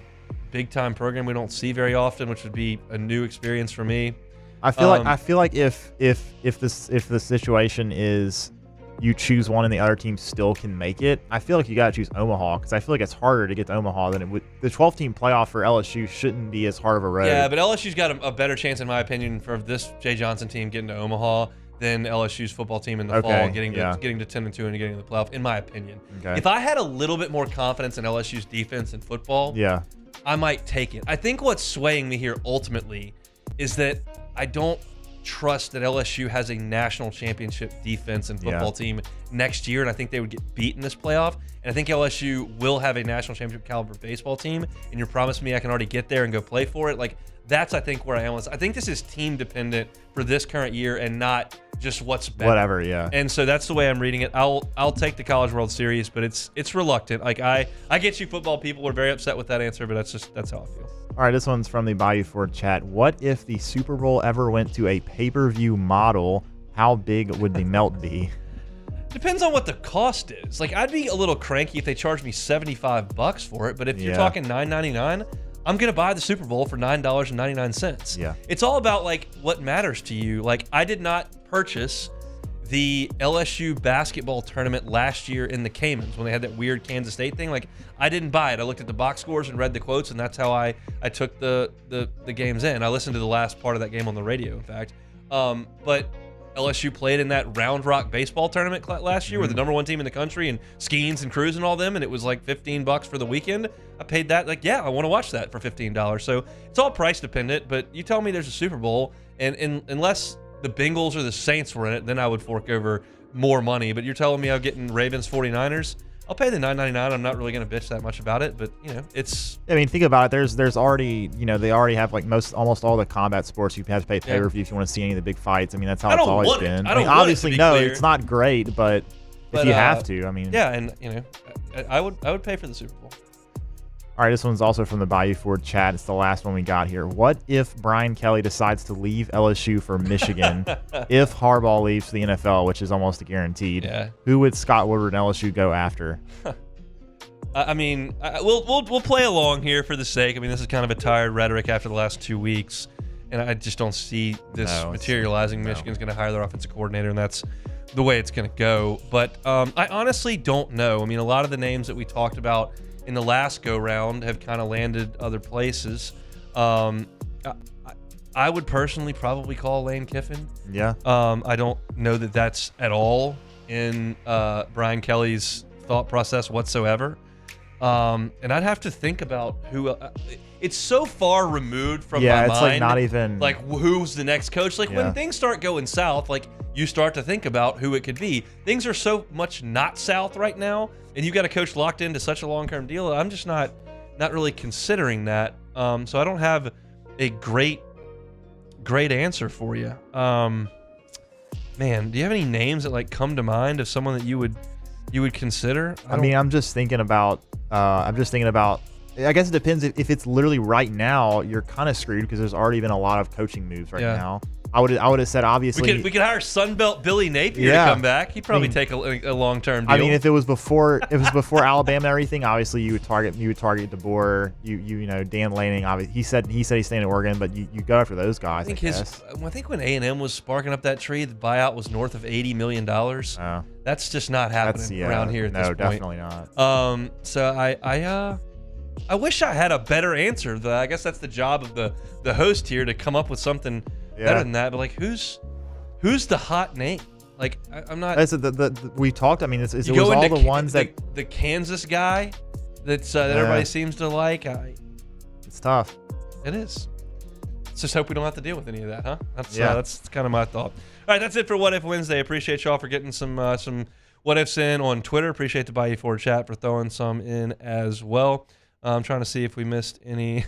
big-time program we don't see very often, which would be a new experience for me. I feel like if the situation is you choose one and the other team still can make it, I feel like you got to choose Omaha, because I feel like it's harder to get to Omaha than it would. The 12-team playoff for LSU shouldn't be as hard of a road. Yeah, but LSU's got a better chance, in my opinion, for this Jay Johnson team getting to Omaha than LSU's football team in the fall getting to 10-2 and getting to the playoff, in my opinion. Okay. If I had a little bit more confidence in LSU's defense and football, I might take it. I think what's swaying me here ultimately is that I don't trust that LSU has a national championship defense and football team next year, and I think they would get beat in this playoff. And I think LSU will have a national championship caliber baseball team, and you're promising me I can already get there and go play for it. Like, that's, I think, where I am. I think this is team dependent for this current year and not just what's better. Whatever, yeah. And so that's the way I'm reading it. I'll take the College World Series, but it's reluctant. Like I get you football people were very upset with that answer, but that's how I feel. All right, this one's from the Bayou Ford chat. What if the Super Bowl ever went to a pay-per-view model? How big would the melt be? Depends on what the cost is. Like, I'd be a little cranky if they charged me $75 for it, but if you're talking $9.99, I'm going to buy the Super Bowl for $9.99. Yeah. It's all about, like, what matters to you. Like, I did not purchase the LSU basketball tournament last year in the Caymans when they had that weird Kansas State thing. Like, I didn't buy it. I looked at the box scores and read the quotes, and that's how I took the games in. I listened to the last part of that game on the radio, in fact. But LSU played in that Round Rock baseball tournament last year with the number 1 team in the country and Skeens and Cruz and all them, and it was like $15 for the weekend. I paid that. Like, yeah, I want to watch that for $15. So it's all price dependent, but you tell me there's a Super Bowl, and unless the Bengals or the Saints were in it, then I would fork over more money. But you're telling me I'm getting Ravens 49ers? I'll pay the $9.99. I'm not really going to bitch that much about it, but it's. I mean, think about it. There's already, they already have like almost all the combat sports. You have to pay pay-per-view if you want to see any of the big fights. I mean, that's how it's always been. I mean, obviously, no, it's not great, but if you have to, I mean. Yeah, and I would pay for the Super Bowl. All right, this one's also from the Bayou Ford chat. It's the last one we got here. What if Brian Kelly decides to leave LSU for Michigan? If Harbaugh leaves the NFL, which is almost guaranteed, who would Scott Woodward and LSU go after? I mean, we'll play along here for the sake. I mean, this is kind of a tired rhetoric after the last 2 weeks, and I just don't see this materializing. Michigan's going to hire their offensive coordinator, and that's the way it's going to go. But I honestly don't know. I mean, a lot of the names that we talked about in the last go-round have kind of landed other places. I would personally probably call Lane Kiffin. Yeah. I don't know that that's at all in Brian Kelly's thought process whatsoever. And I'd have to think about who. It's so far removed from my mind. Yeah, it's like not even. Like, who's the next coach? Like, when things start going south, like, you start to think about who it could be. Things are so much not south right now, and you've got a coach locked into such a long-term deal. I'm just not really considering that. So I don't have a great answer for you. Man, do you have any names that like come to mind of someone that you would consider? I mean, I'm just thinking about. I guess it depends. If it's literally right now, you're kind of screwed because there's already been a lot of coaching moves right now. I would have said obviously we could hire Sunbelt Billy Napier to come back. He'd probably take a long-term deal. I mean, if it was before Alabama and everything, obviously you would target DeBoer, Dan Lanning. Obviously, he said he's staying in Oregon, but you go after those guys. I think when A&M was sparking up that tree, the buyout was north of $80 million. That's just not happening around here at this point. No, definitely not. So I wish I had a better answer. I guess that's the job of the host here to come up with something better than that. But like, who's the hot name? Like, I'm not. We talked. I mean, it was all the ones that the Kansas guy that everybody seems to like. It's tough. It is. Let's just hope we don't have to deal with any of that, huh? That's kind of my thought. All right, that's it for What If Wednesday. Appreciate y'all for getting some what ifs in on Twitter. Appreciate the Bayou Ford chat for throwing some in as well. I'm trying to see if we missed any.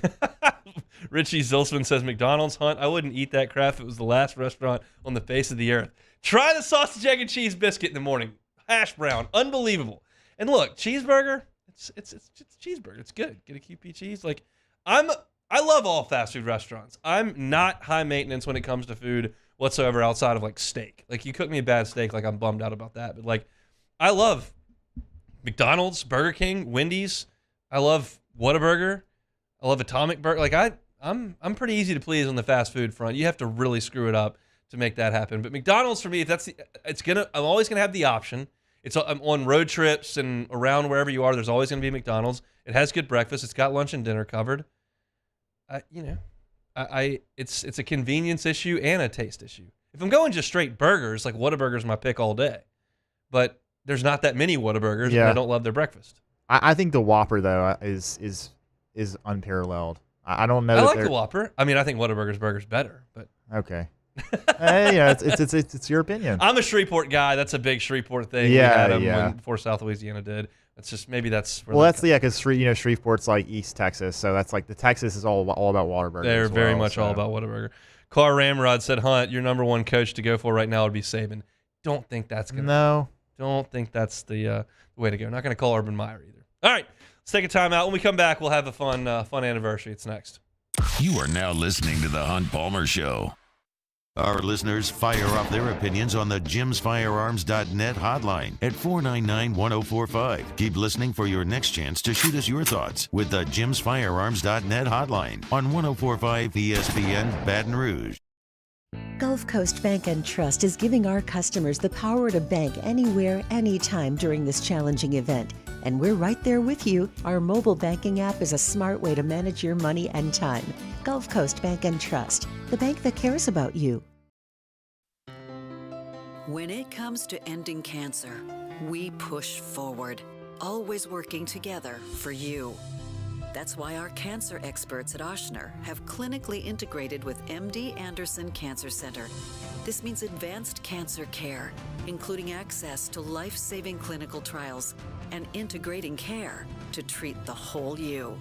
Richie Zilsman says, McDonald's, Hunt. I wouldn't eat that crap if it was the last restaurant on the face of the earth. Try the sausage, egg, and cheese biscuit in the morning. Hash brown. Unbelievable. And look, cheeseburger, it's a cheeseburger. It's good. Get a QP cheese. Like, I love all fast food restaurants. I'm not high maintenance when it comes to food whatsoever outside of, like, steak. Like, you cook me a bad steak, like, I'm bummed out about that. But, like, I love McDonald's, Burger King, Wendy's. I love Whataburger. I love Atomic Burger. Like, I'm pretty easy to please on the fast food front. You have to really screw it up to make that happen. But McDonald's for me, I'm always gonna have the option. I'm on road trips and around wherever you are. There's always gonna be McDonald's. It has good breakfast. It's got lunch and dinner covered. It's a convenience issue and a taste issue. If I'm going just straight burgers, like Whataburger's my pick all day. But there's not that many Whataburgers, and I don't love their breakfast. I think the Whopper though is unparalleled. I don't know. I like the Whopper. I mean, I think Whataburger's burger's better, but okay. It's your opinion. I'm a Shreveport guy. That's a big Shreveport thing. We had them before South Louisiana did. That's just maybe that's. Where Well, that's because Shreveport's like East Texas, so that's like the Texas is all about Whataburger. They're very much all about Whataburger. Car Ramrod said, "Hunt, your number one coach to go for right now would be Saban." Don't think that's gonna. No. Don't think that's the way to go. Not gonna call Urban Meyer either. All right, let's take a time out. When we come back, we'll have a fun anniversary. It's next. You are now listening to the Hunt Palmer Show. Our listeners fire off their opinions on the jimsfirearms.net hotline at 499-1045. Keep listening for your next chance to shoot us your thoughts with the jimsfirearms.net hotline on 1045 ESPN Baton Rouge. Gulf Coast Bank and Trust is giving our customers the power to bank anywhere, anytime during this challenging event. And we're right there with you. Our mobile banking app is a smart way to manage your money and time. Gulf Coast Bank and Trust, the bank that cares about you. When it comes to ending cancer, we push forward, always working together for you. That's why our cancer experts at Ochsner have clinically integrated with MD Anderson Cancer Center. This means advanced cancer care, including access to life-saving clinical trials and integrating care to treat the whole you.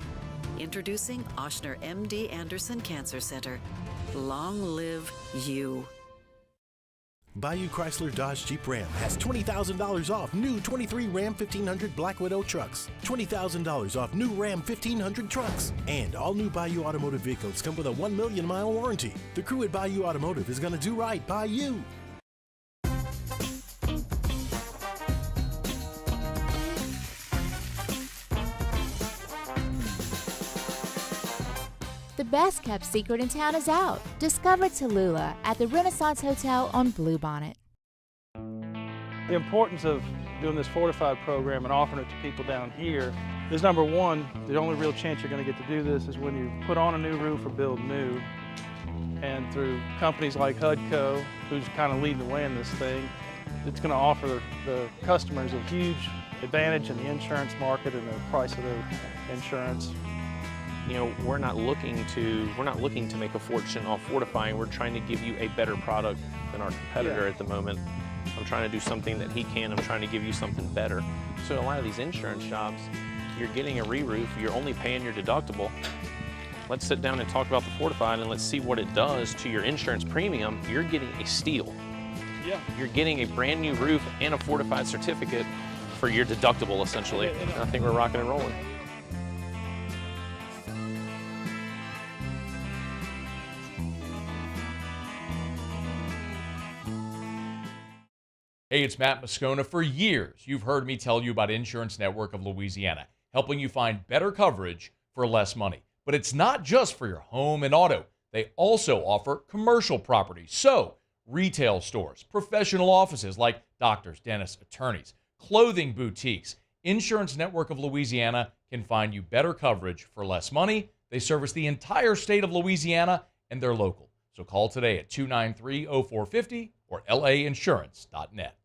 Introducing Ochsner MD Anderson Cancer Center. Long live you. Bayou Chrysler Dodge Jeep Ram has $20,000 off new 23 Ram 1500 Black Widow trucks, $20,000 off new Ram 1500 trucks, and all new Bayou Automotive vehicles come with a 1 million mile warranty. The crew at Bayou Automotive is going to do right by you. The best kept secret in town is out. Discover Tallulah at the Renaissance Hotel on Bluebonnet. The importance of doing this fortified program and offering it to people down here is number one, the only real chance you're going to get to do this is when you put on a new roof or build new. And through companies like HUDCO, who's kind of leading the way in this thing, it's going to offer the customers a huge advantage in the insurance market and the price of their insurance. You know, we're not looking to make a fortune off fortifying. We're trying to give you a better product than our competitor at the moment. I'm trying to do something that he can. I'm trying to give you something better. So a lot of these insurance jobs, you're getting a re-roof, you're only paying your deductible. Let's sit down and talk about the fortified and let's see what it does to your insurance premium. You're getting a steal. Yeah. You're getting a brand new roof and a fortified certificate for your deductible, essentially. And I think we're rocking and rolling. Hey, it's Matt Moscona. For years, you've heard me tell you about Insurance Network of Louisiana, helping you find better coverage for less money. But it's not just for your home and auto. They also offer commercial properties. So, retail stores, professional offices like doctors, dentists, attorneys, clothing boutiques. Insurance Network of Louisiana can find you better coverage for less money. They service the entire state of Louisiana, and they're local. So call today at 293-0450 or lainsurance.net.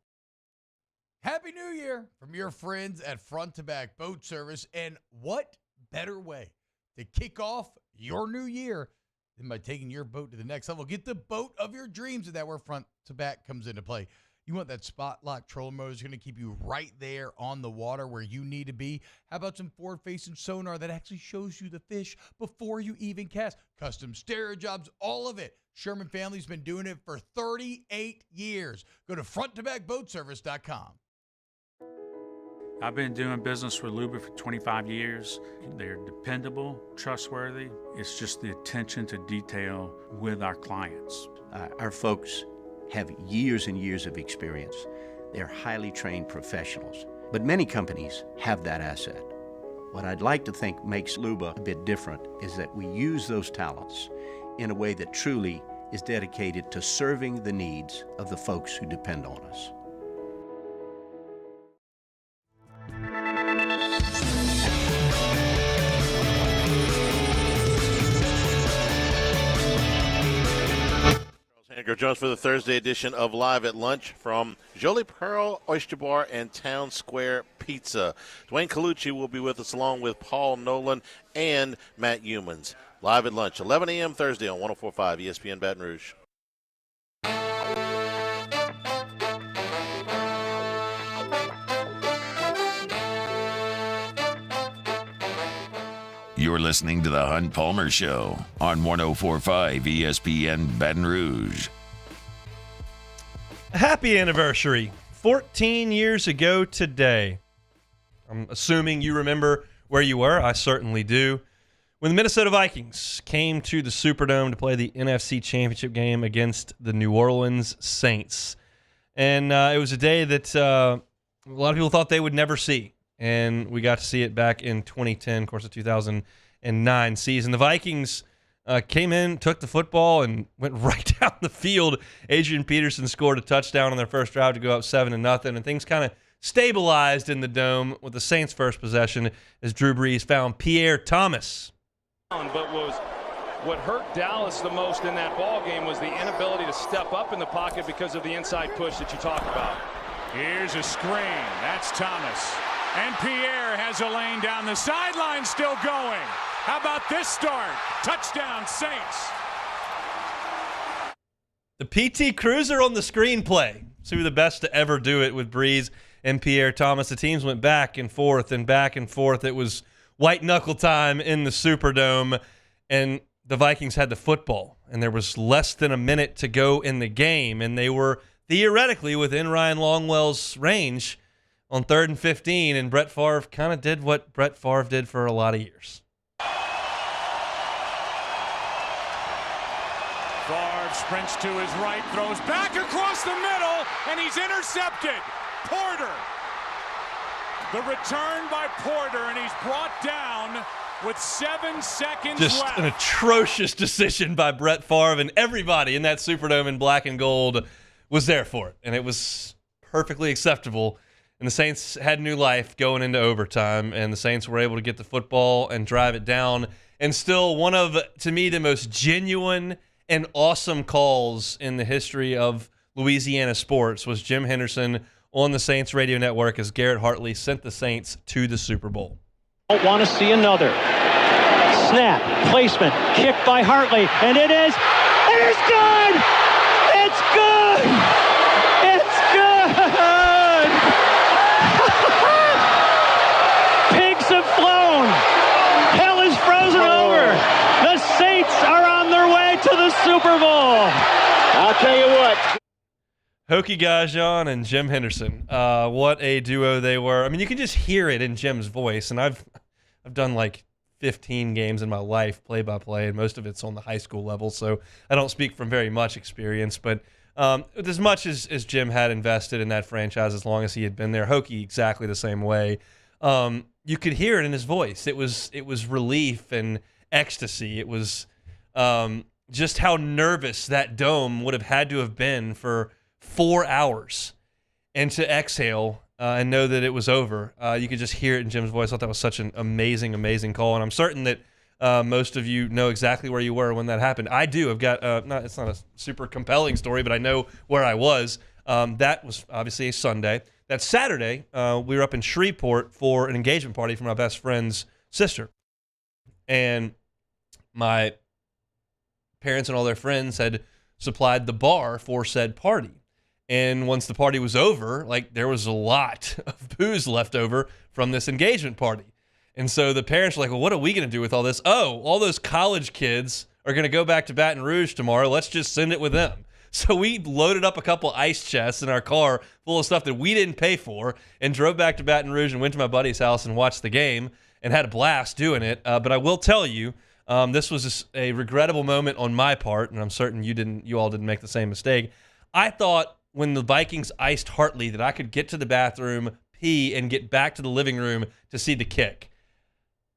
Happy New Year from your friends at Front to Back Boat Service. And what better way to kick off your new year than by taking your boat to the next level? Get the boat of your dreams, and that's where Front to Back comes into play. You want that spot lock trolling motor that's going to keep you right there on the water where you need to be. How about some forward-facing sonar that actually shows you the fish before you even cast? Custom stereo jobs, all of it. Sherman family's been doing it for 38 years. Go to fronttobackboatservice.com. I've been doing business with Luba for 25 years. They're dependable, trustworthy. It's just the attention to detail with our clients. Our folks have years and years of experience. They're highly trained professionals, but many companies have that asset. What I'd like to think makes Luba a bit different is that we use those talents in a way that truly is dedicated to serving the needs of the folks who depend on us. Edgar Jones for the Thursday edition of Live at Lunch from Jolie Pearl Oyster Bar and Town Square Pizza. Dwayne Colucci will be with us along with Paul Nolan and Matt Humans. Live at Lunch, 11 a.m. Thursday on 104.5 ESPN Baton Rouge. You're listening to the Hunt Palmer Show on 104.5 ESPN Baton Rouge. Happy anniversary. 14 years ago today. I'm assuming you remember where you were. I certainly do. When the Minnesota Vikings came to the Superdome to play the NFC Championship game against the New Orleans Saints. And it was a day that a lot of people thought they would never see. And we got to see it back in 2010, of course, the 2009 season. The Vikings came in, took the football, and went right down the field. Adrian Peterson scored a touchdown on their first drive to go up 7-0, and things kind of stabilized in the Dome with the Saints' first possession as Drew Brees found Pierre Thomas. But what hurt Dallas the most in that ball game was the inability to step up in the pocket because of the inside push that you talked about. Here's a screen. That's Thomas. And Pierre has a lane down the sideline, still going. How about this start? Touchdown, Saints. The PT Cruiser on the screenplay. Two of the best to ever do it with Brees and Pierre Thomas. The teams went back and forth and back and forth. It was white knuckle time in the Superdome, and the Vikings had the football, and there was less than a minute to go in the game, and they were theoretically within Ryan Longwell's range on 3rd and 15, and Brett Favre kind of did what Brett Favre did for a lot of years. Favre sprints to his right, throws back across the middle, and he's intercepted. Porter. The return by Porter, and he's brought down with 7 seconds Just left. An atrocious decision by Brett Favre, and everybody in that Superdome in black and gold was there for it, and it was perfectly acceptable. And the Saints had new life going into overtime, and the Saints were able to get the football and drive it down. And still one of, to me, the most genuine and awesome calls in the history of Louisiana sports was Jim Henderson on the Saints radio network as Garrett Hartley sent the Saints to the Super Bowl. Don't want to see another. Snap, placement, kick by Hartley, and it is good! It's good! It's good! Pigs have flown. Hell is frozen over. The Saints are on their way to the Super Bowl. I'll tell you what. Hokie Gajan and Jim Henderson. What a duo they were. I mean, you can just hear it in Jim's voice, and I've done like 15 games in my life, play-by-play, and most of it's on the high school level, so I don't speak from very much experience, but as much as Jim had invested in that franchise as long as he had been there, Hokie exactly the same way, you could hear it in his voice. It was relief and ecstasy. It was just how nervous that dome would have had to have been for 4 hours, and to exhale and know that it was over. You could just hear it in Jim's voice. I thought that was such an amazing, amazing call, and I'm certain that most of you know exactly where you were when that happened. I do. I've got it's not a super compelling story, but I know where I was. That was obviously a Sunday. That Saturday, we were up in Shreveport for an engagement party for my best friend's sister, and my parents and all their friends had supplied the bar for said party. And once the party was over, like, there was a lot of booze left over from this engagement party. And so the parents were like, well, what are we going to do with all this? Oh, all those college kids are going to go back to Baton Rouge tomorrow. Let's just send it with them. So we loaded up a couple ice chests in our car full of stuff that we didn't pay for and drove back to Baton Rouge and went to my buddy's house and watched the game and had a blast doing it. But I will tell you, this was just a regrettable moment on my part, and I'm certain you all didn't make the same mistake. I thought when the Vikings iced Hartley that I could get to the bathroom, pee, and get back to the living room to see the kick.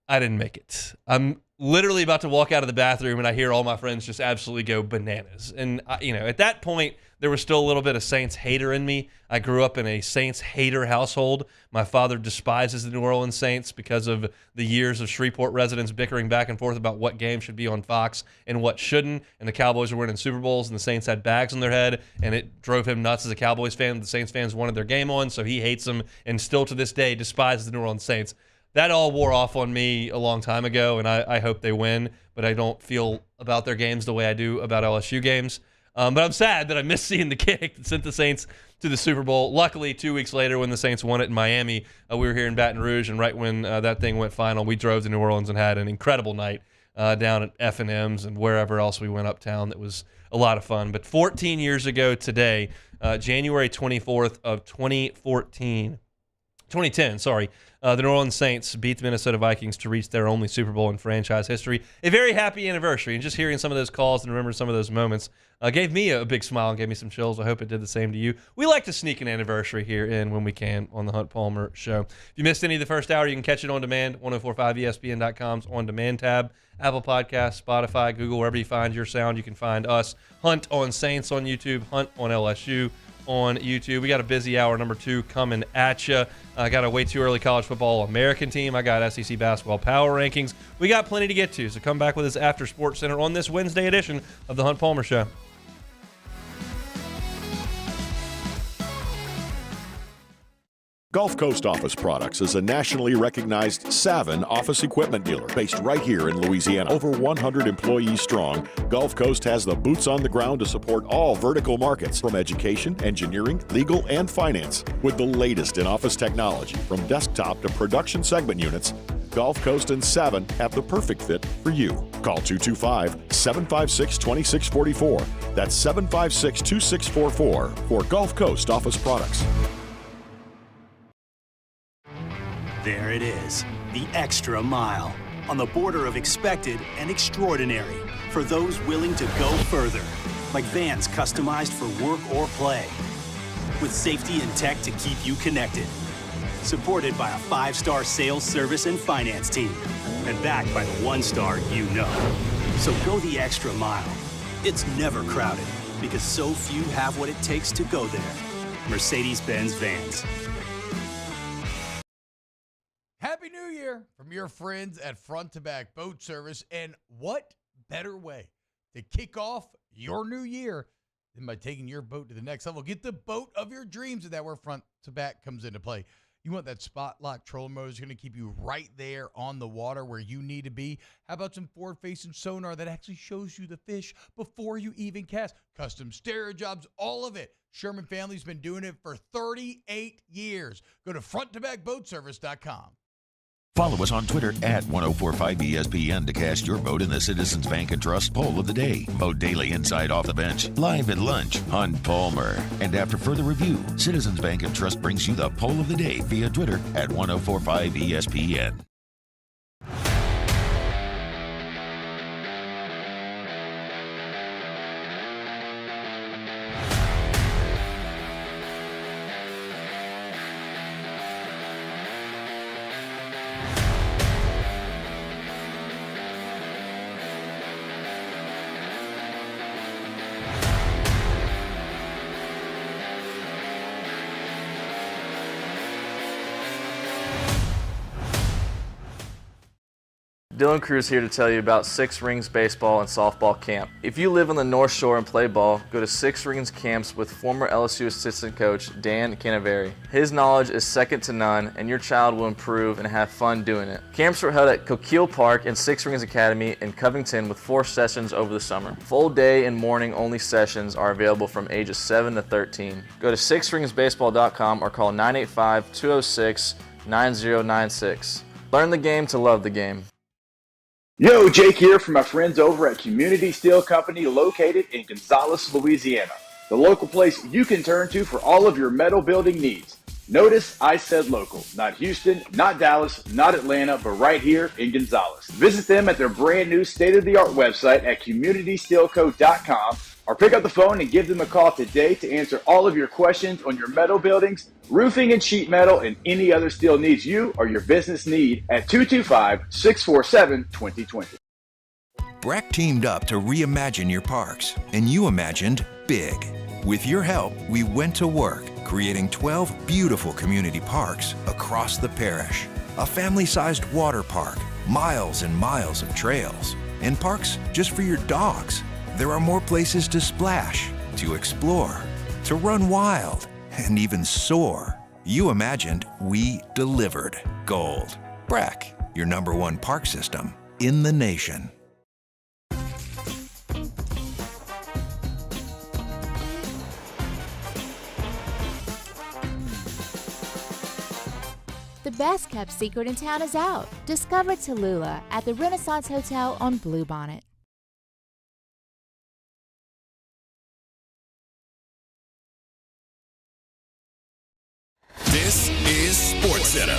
I didn't make it. I'm literally about to walk out of the bathroom, and I hear all my friends just absolutely go bananas. And, at that point, there was still a little bit of Saints hater in me. I grew up in a Saints hater household. My father despises the New Orleans Saints because of the years of Shreveport residents bickering back and forth about what game should be on Fox and what shouldn't. And the Cowboys were winning Super Bowls, and the Saints had bags on their head, and it drove him nuts as a Cowboys fan. The Saints fans wanted their game on, so he hates them and still to this day despises the New Orleans Saints. That all wore off on me a long time ago, and I hope they win, but I don't feel about their games the way I do about LSU games. But I'm sad that I missed seeing the kick that sent the Saints to the Super Bowl. Luckily, 2 weeks later when the Saints won it in Miami, we were here in Baton Rouge, and right when that thing went final, we drove to New Orleans and had an incredible night down at F&M's and wherever else we went uptown. That was a lot of fun. But 14 years ago today, January 24th of 2010, the New Orleans Saints beat the Minnesota Vikings to reach their only Super Bowl in franchise history. A very happy anniversary, and just hearing some of those calls and remembering some of those moments gave me a big smile and gave me some chills. I hope it did the same to you. We like to sneak an anniversary here in when we can on the Hunt Palmer Show. If you missed any of the first hour, you can catch it on demand, 1045ESPN.com's on demand tab, Apple Podcasts, Spotify, Google, wherever you find your sound, you can find us. Hunt on Saints on YouTube, Hunt on LSU on YouTube. We got a busy hour number 2 coming at you. I got a way too early college football American team. I got SEC basketball power rankings. We got plenty to get to, so come back with us after Sports Center on this Wednesday edition of the Hunt Palmer Show. Gulf Coast Office Products is a nationally recognized Savin office equipment dealer based right here in Louisiana. Over 100 employees strong, Gulf Coast has the boots on the ground to support all vertical markets from education, engineering, legal, and finance. With the latest in office technology from desktop to production segment units, Gulf Coast and Savin have the perfect fit for you. Call 225-756-2644. That's 756-2644 for Gulf Coast Office Products. There it is, the extra mile, on the border of expected and extraordinary for those willing to go further, like vans customized for work or play, with safety and tech to keep you connected, supported by a 5-star sales, service, and finance team, and backed by the 1-star you know. So go the extra mile. It's never crowded, because so few have what it takes to go there. Mercedes-Benz Vans. Happy New Year from your friends at Front to Back Boat Service. And what better way to kick off your new year than by taking your boat to the next level? Get the boat of your dreams, and that's where Front to Back comes into play. You want that spot lock trolling motor that's going to keep you right there on the water where you need to be. How about some forward-facing sonar that actually shows you the fish before you even cast? Custom stereo jobs, all of it. Sherman family's been doing it for 38 years. Go to fronttobackboatservice.com. Follow us on Twitter at 1045ESPN to cast your vote in the Citizens Bank and Trust Poll of the Day. Vote daily inside Off the Bench, live at lunch, Hunt Palmer. And after further review, Citizens Bank and Trust brings you the Poll of the Day via Twitter at 1045ESPN. Dylan Cruz here to tell you about Six Rings Baseball and Softball Camp. If you live on the North Shore and play ball, go to Six Rings Camps with former LSU assistant coach Dan Canaveri. His knowledge is second to none, and your child will improve and have fun doing it. Camps are held at Coquille Park and Six Rings Academy in Covington with 4 sessions over the summer. Full day and morning only sessions are available from ages 7 to 13. Go to sixringsbaseball.com or call 985-206-9096. Learn the game to love the game. Yo, Jake here from my friends over at Community Steel Company located in Gonzales, Louisiana. The local place you can turn to for all of your metal building needs. Notice I said local, not Houston, not Dallas, not Atlanta, but right here in Gonzales. Visit them at their brand new state-of-the-art website at communitysteelco.com or pick up the phone and give them a call today to answer all of your questions on your metal buildings, roofing and sheet metal, and any other steel needs you or your business need at 225-647-2020. BRAC teamed up to reimagine your parks, and you imagined big. With your help, we went to work, creating 12 beautiful community parks across the parish. A family-sized water park, miles and miles of trails, and parks just for your dogs. There are more places to splash, to explore, to run wild, and even soar. You imagined, we delivered. Gold. BRAC, your #1 park system in the nation. The best kept secret in town is out. Discover Tallulah at the Renaissance Hotel on Bluebonnet. This is SportsCenter.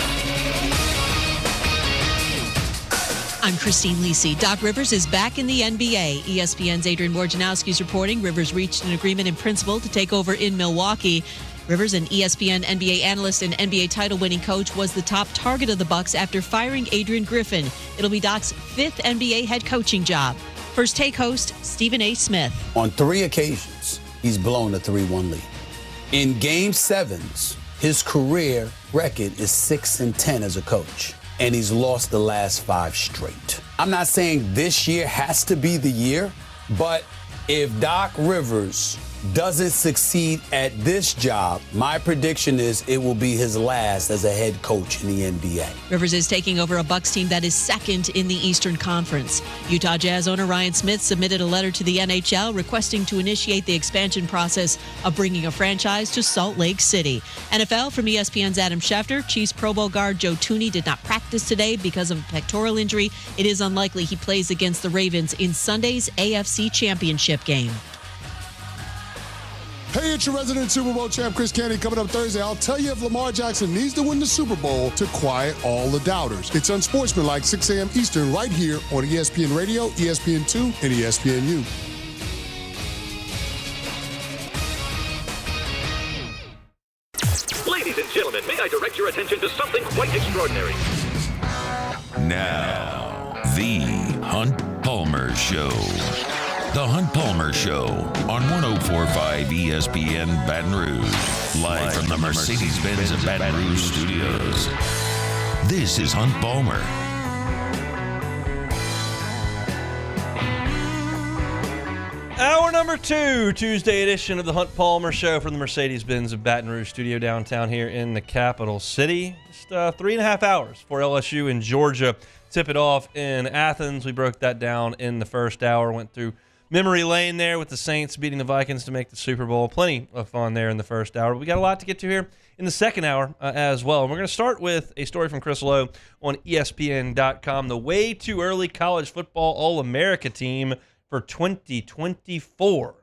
I'm Christine Lisi. Doc Rivers is back in the NBA. ESPN's Adrian Wojnarowski is reporting Rivers reached an agreement in principle to take over in Milwaukee. Rivers, an ESPN NBA analyst and NBA title-winning coach, was the top target of the Bucks after firing Adrian Griffin. It'll be Doc's 5th NBA head coaching job. First Take host Stephen A. Smith. On 3 occasions, he's blown a 3-1 lead. In Game 7s, his career record is 6-10 as a coach, and he's lost the last 5 straight. I'm not saying this year has to be the year, but if Doc Rivers doesn't succeed at this job, my prediction is it will be his last as a head coach in the NBA. Rivers is taking over a Bucks team that is second in the Eastern Conference. Utah Jazz owner Ryan Smith submitted a letter to the NHL requesting to initiate the expansion process of bringing a franchise to Salt Lake City. NFL from ESPN's Adam Schefter. Chiefs Pro Bowl guard Joe Thuney did not practice today because of a pectoral injury. It is unlikely he plays against the Ravens in Sunday's AFC Championship game. Hey, it's your resident Super Bowl champ, Chris Candy. Coming up Thursday, I'll tell you if Lamar Jackson needs to win the Super Bowl to quiet all the doubters. It's Unsportsmanlike, 6 a.m. Eastern, right here on ESPN Radio, ESPN2, and ESPNU. Ladies and gentlemen, may I direct your attention to something quite extraordinary? Now, the Hunt Palmer Show. The Hunt Palmer Show on 104.5 ESPN Baton Rouge. Live from the Mercedes-Benz of Baton Rouge studios. This is Hunt Palmer. Hour number 2, Tuesday edition of the Hunt Palmer Show from the Mercedes-Benz of Baton Rouge studio downtown here in the capital city. Just 3.5 hours for LSU in Georgia. Tip it off in Athens. We broke that down in the first hour. Went through memory lane there with the Saints beating the Vikings to make the Super Bowl. Plenty of fun there in the first hour. We got a lot to get to here in the second hour as well. And we're going to start with a story from Chris Lowe on ESPN.com. The way too early college football All-America team for 2024. What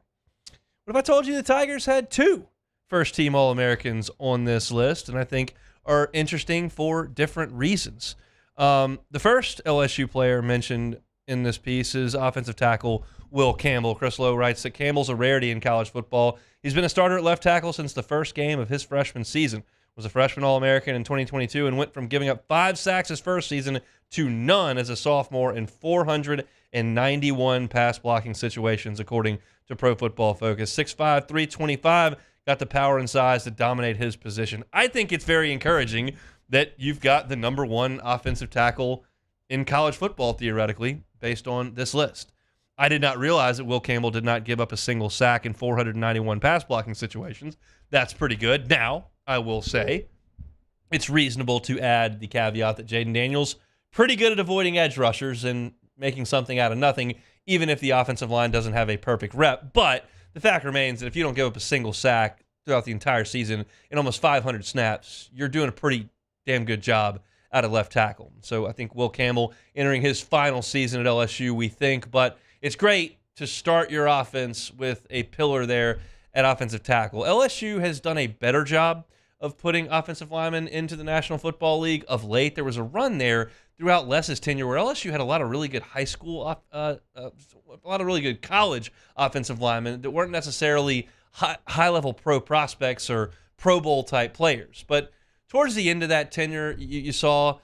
if I told you the Tigers had 2 first-team All-Americans on this list, and I think are interesting for different reasons. The first LSU player mentioned in this piece is offensive tackle Will Campbell. Chris Lowe writes that Campbell's a rarity in college football. He's been a starter at left tackle since the first game of his freshman season. Was a freshman All-American in 2022 and went from giving up 5 sacks his first season to none as a sophomore in 491 pass blocking situations, according to Pro Football Focus. 6'5", 325, got the power and size to dominate his position. I think it's very encouraging that you've got the number 1 offensive tackle in college football, theoretically, based on this list. I did not realize that Will Campbell did not give up a single sack in 491 pass blocking situations. That's pretty good. Now, I will say, it's reasonable to add the caveat that Jaden Daniels pretty good at avoiding edge rushers and making something out of nothing, even if the offensive line doesn't have a perfect rep. But the fact remains that if you don't give up a single sack throughout the entire season in almost 500 snaps, you're doing a pretty damn good job out of left tackle. So I think Will Campbell entering his final season at LSU, we think, but it's great to start your offense with a pillar there at offensive tackle. LSU has done a better job of putting offensive linemen into the National Football League of late. There was a run there throughout Les's tenure where LSU had a lot of really good high school, a lot of really good college offensive linemen that weren't necessarily high-level pro prospects or Pro Bowl-type players. But towards the end of that tenure, you saw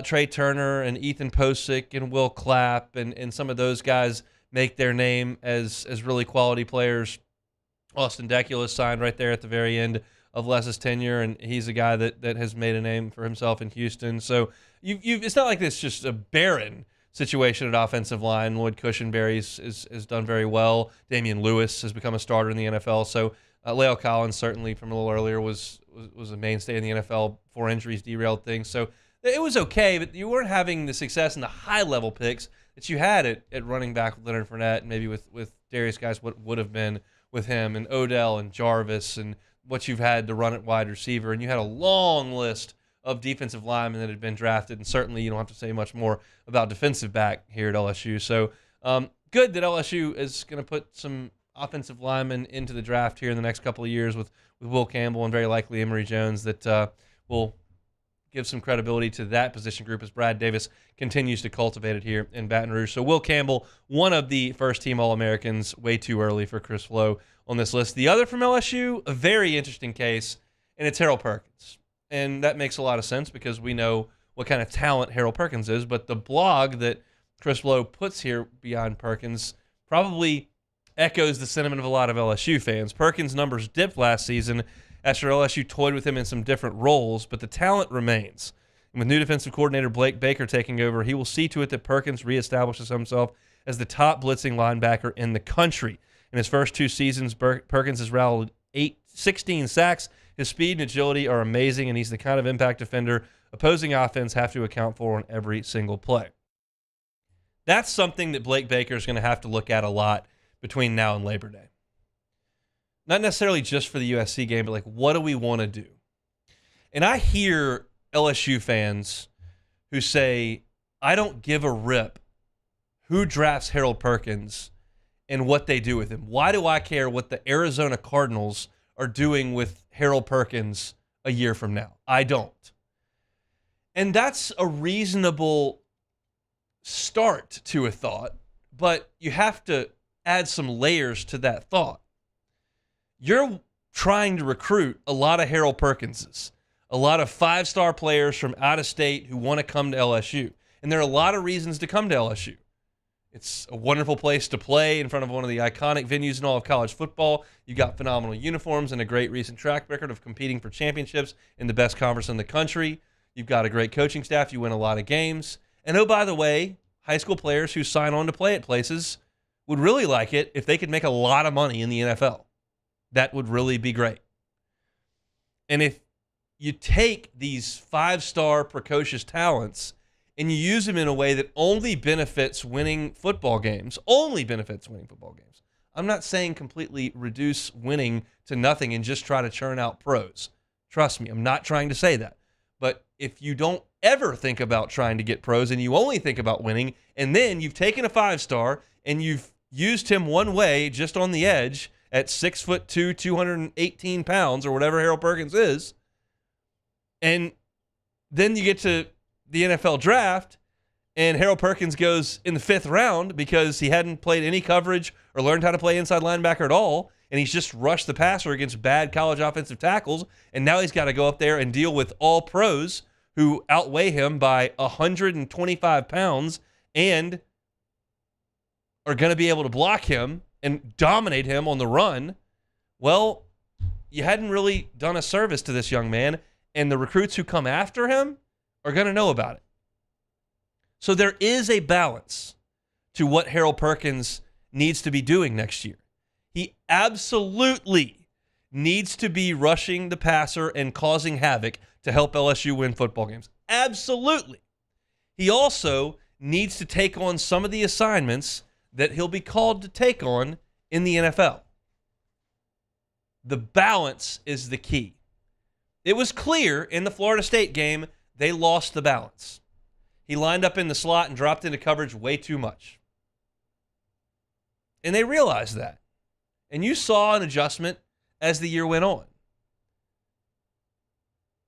Trey Turner and Ethan Posick and Will Clapp and some of those guys make their name as really quality players. Austin Deculus signed right there at the very end of Les's tenure, and he's a guy that has made a name for himself in Houston. So it's not like this just a barren situation at offensive line. Lloyd Cushenberry has done very well. Damian Lewis has become a starter in the NFL. So La'el Collins, certainly from a little earlier, was a mainstay in the NFL before injuries derailed things. So it was okay, but you weren't having the success in the high-level picks that you had at running back with Leonard Fournette and maybe with Darius Guice, what would have been with him, and Odell and Jarvis, and what you've had to run at wide receiver. And you had a long list of defensive linemen that had been drafted, and certainly you don't have to say much more about defensive back here at LSU. So good that LSU is going to put some offensive linemen into the draft here in the next couple of years with Will Campbell and very likely Emory Jones that will give some credibility to that position group as Brad Davis continues to cultivate it here in Baton Rouge. So Will Campbell, one of the first-team All-Americans, way too early for Chris Flo on this list. The other from LSU, a very interesting case, and it's Harold Perkins. And that makes a lot of sense because we know what kind of talent Harold Perkins is, but the blog that Chris Flo puts here beyond Perkins probably echoes the sentiment of a lot of LSU fans. Perkins' numbers dipped last season after LSU toyed with him in some different roles, but the talent remains. And with new defensive coordinator Blake Baker taking over, he will see to it that Perkins reestablishes himself as the top blitzing linebacker in the country. In his first 2 seasons, Perkins has rallied 16 sacks. His speed and agility are amazing, and he's the kind of impact defender opposing offense have to account for on every single play. That's something that Blake Baker is going to have to look at a lot between now and Labor Day. Not necessarily just for the USC game, but like, what do we want to do? And I hear LSU fans who say, I don't give a rip who drafts Harold Perkins and what they do with him. Why do I care what the Arizona Cardinals are doing with Harold Perkins a year from now? I don't. And that's a reasonable start to a thought, but you have to add some layers to that thought. You're trying to recruit a lot of Harold Perkinses, a lot of 5-star players from out of state who want to come to LSU. And there are a lot of reasons to come to LSU. It's a wonderful place to play in front of one of the iconic venues in all of college football. You've got phenomenal uniforms and a great recent track record of competing for championships in the best conference in the country. You've got a great coaching staff. You win a lot of games. And oh, by the way, high school players who sign on to play at places would really like it if they could make a lot of money in the NFL. That would really be great. And if you take these 5-star precocious talents and you use them in a way that only benefits winning football games, I'm not saying completely reduce winning to nothing and just try to churn out pros. Trust me, I'm not trying to say that. But if you don't ever think about trying to get pros and you only think about winning, and then you've taken a 5-star and you've used him one way just on the edge at 6'2", 218 pounds, or whatever Harold Perkins is, and then you get to the NFL draft, and Harold Perkins goes in the 5th round because he hadn't played any coverage or learned how to play inside linebacker at all, and he's just rushed the passer against bad college offensive tackles, and now he's got to go up there and deal with all pros who outweigh him by 125 pounds and are going to be able to block him and dominate him on the run. Well, you hadn't really done a service to this young man, and the recruits who come after him are going to know about it. So there is a balance to what Harold Perkins needs to be doing next year. He absolutely needs to be rushing the passer and causing havoc to help LSU win football games. Absolutely. He also needs to take on some of the assignments that he'll be called to take on in the NFL. The balance is the key. It was clear in the Florida State game they lost the balance. He lined up in the slot and dropped into coverage way too much. And they realized that. And you saw an adjustment as the year went on.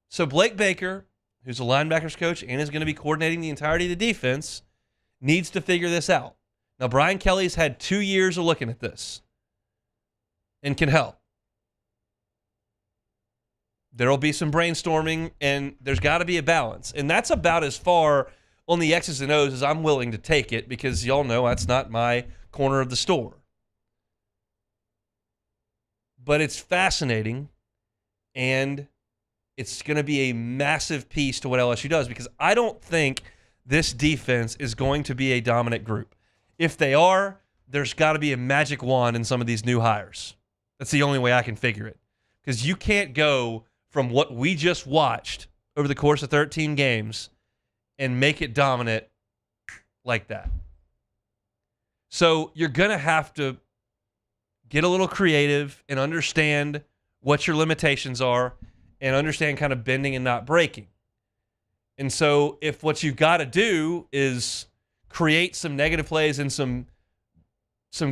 So Blake Baker, who's a linebackers coach and is going to be coordinating the entirety of the defense, needs to figure this out. Now, Brian Kelly's had 2 years of looking at this and can help. There will be some brainstorming, and there's got to be a balance. And that's about as far on the X's and O's as I'm willing to take it, because y'all know that's not my corner of the store. But it's fascinating, and it's going to be a massive piece to what LSU does, because I don't think this defense is going to be a dominant group. If they are, there's got to be a magic wand in some of these new hires. That's the only way I can figure it. Because you can't go from what we just watched over the course of 13 games and make it dominant like that. So you're going to have to get a little creative and understand what your limitations are and understand kind of bending and not breaking. And so if what you've got to do is create some negative plays and some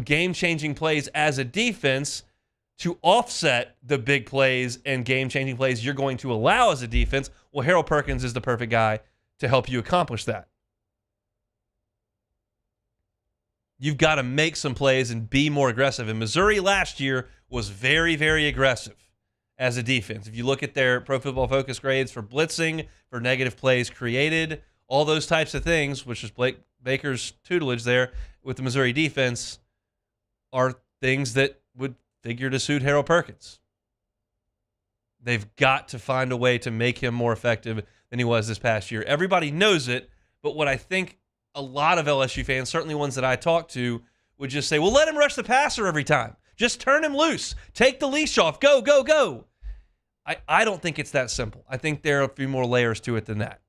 game-changing plays as a defense to offset the big plays and game-changing plays you're going to allow as a defense, well, Harold Perkins is the perfect guy to help you accomplish that. You've got to make some plays and be more aggressive. And Missouri last year was very, very aggressive as a defense. If you look at their Pro Football Focus grades for blitzing, for negative plays created, all those types of things, which is Blake Baker's tutelage there with the Missouri defense, are things that would figure to suit Harold Perkins. They've got to find a way to make him more effective than he was this past year. Everybody knows it, but what I think a lot of LSU fans, certainly ones that I talk to, would just say, well, let him rush the passer every time. Just turn him loose. Take the leash off. Go, go, go. I don't think it's that simple. I think there are a few more layers to it than that.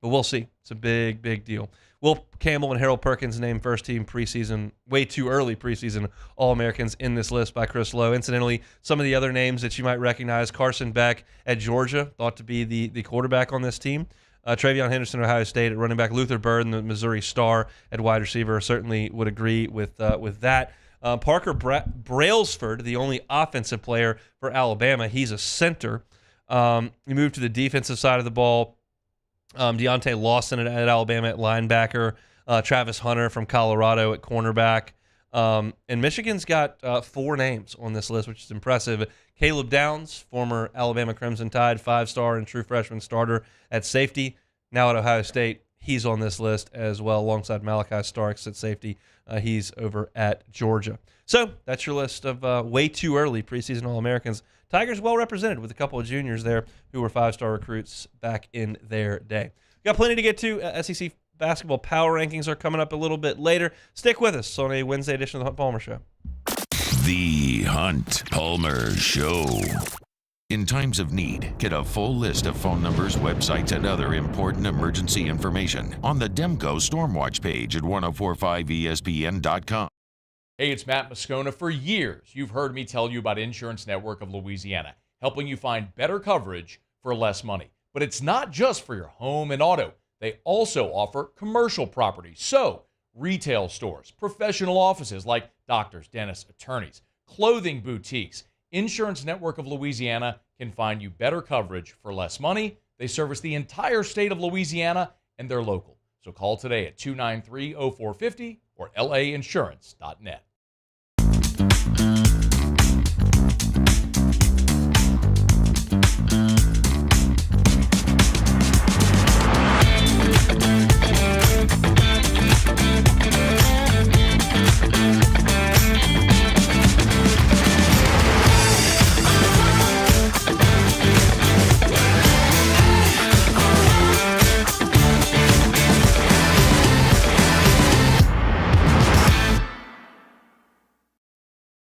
But we'll see. It's a big, big deal. Will Campbell and Harold Perkins named first-team preseason, way too early preseason All-Americans in this list by Chris Lowe. Incidentally, some of the other names that you might recognize, Carson Beck at Georgia, thought to be the quarterback on this team. Travion Henderson, Ohio State at running back. Luther Bird, the Missouri Star at wide receiver, certainly would agree with that. Parker Brailsford, the only offensive player for Alabama. He's a center. He moved to the defensive side of the ball. Deontay Lawson at Alabama at linebacker. Travis Hunter from Colorado at cornerback. And Michigan's got 4 names on this list, which is impressive. Caleb Downs, former Alabama Crimson Tide, 5-star and true freshman starter at safety. Now at Ohio State, he's on this list as well, alongside Malachi Starks at safety. He's over at Georgia. So that's your list of way too early preseason All-Americans. Tigers well represented with a couple of juniors there who were 5-star recruits back in their day. Got plenty to get to. SEC basketball power rankings are coming up a little bit later. Stick with us on a Wednesday edition of the Hunt Palmer Show. The Hunt Palmer Show. In times of need, get a full list of phone numbers, websites, and other important emergency information on the Demco Stormwatch page at 1045ESPN.com. Hey, it's Matt Moscona. For years, you've heard me tell you about Insurance Network of Louisiana, helping you find better coverage for less money. But it's not just for your home and auto. They also offer commercial property. So, retail stores, professional offices like doctors, dentists, attorneys, clothing boutiques. Insurance Network of Louisiana can find you better coverage for less money. They service the entire state of Louisiana, and they're local. So call today at 293-0450 or lainsurance.net.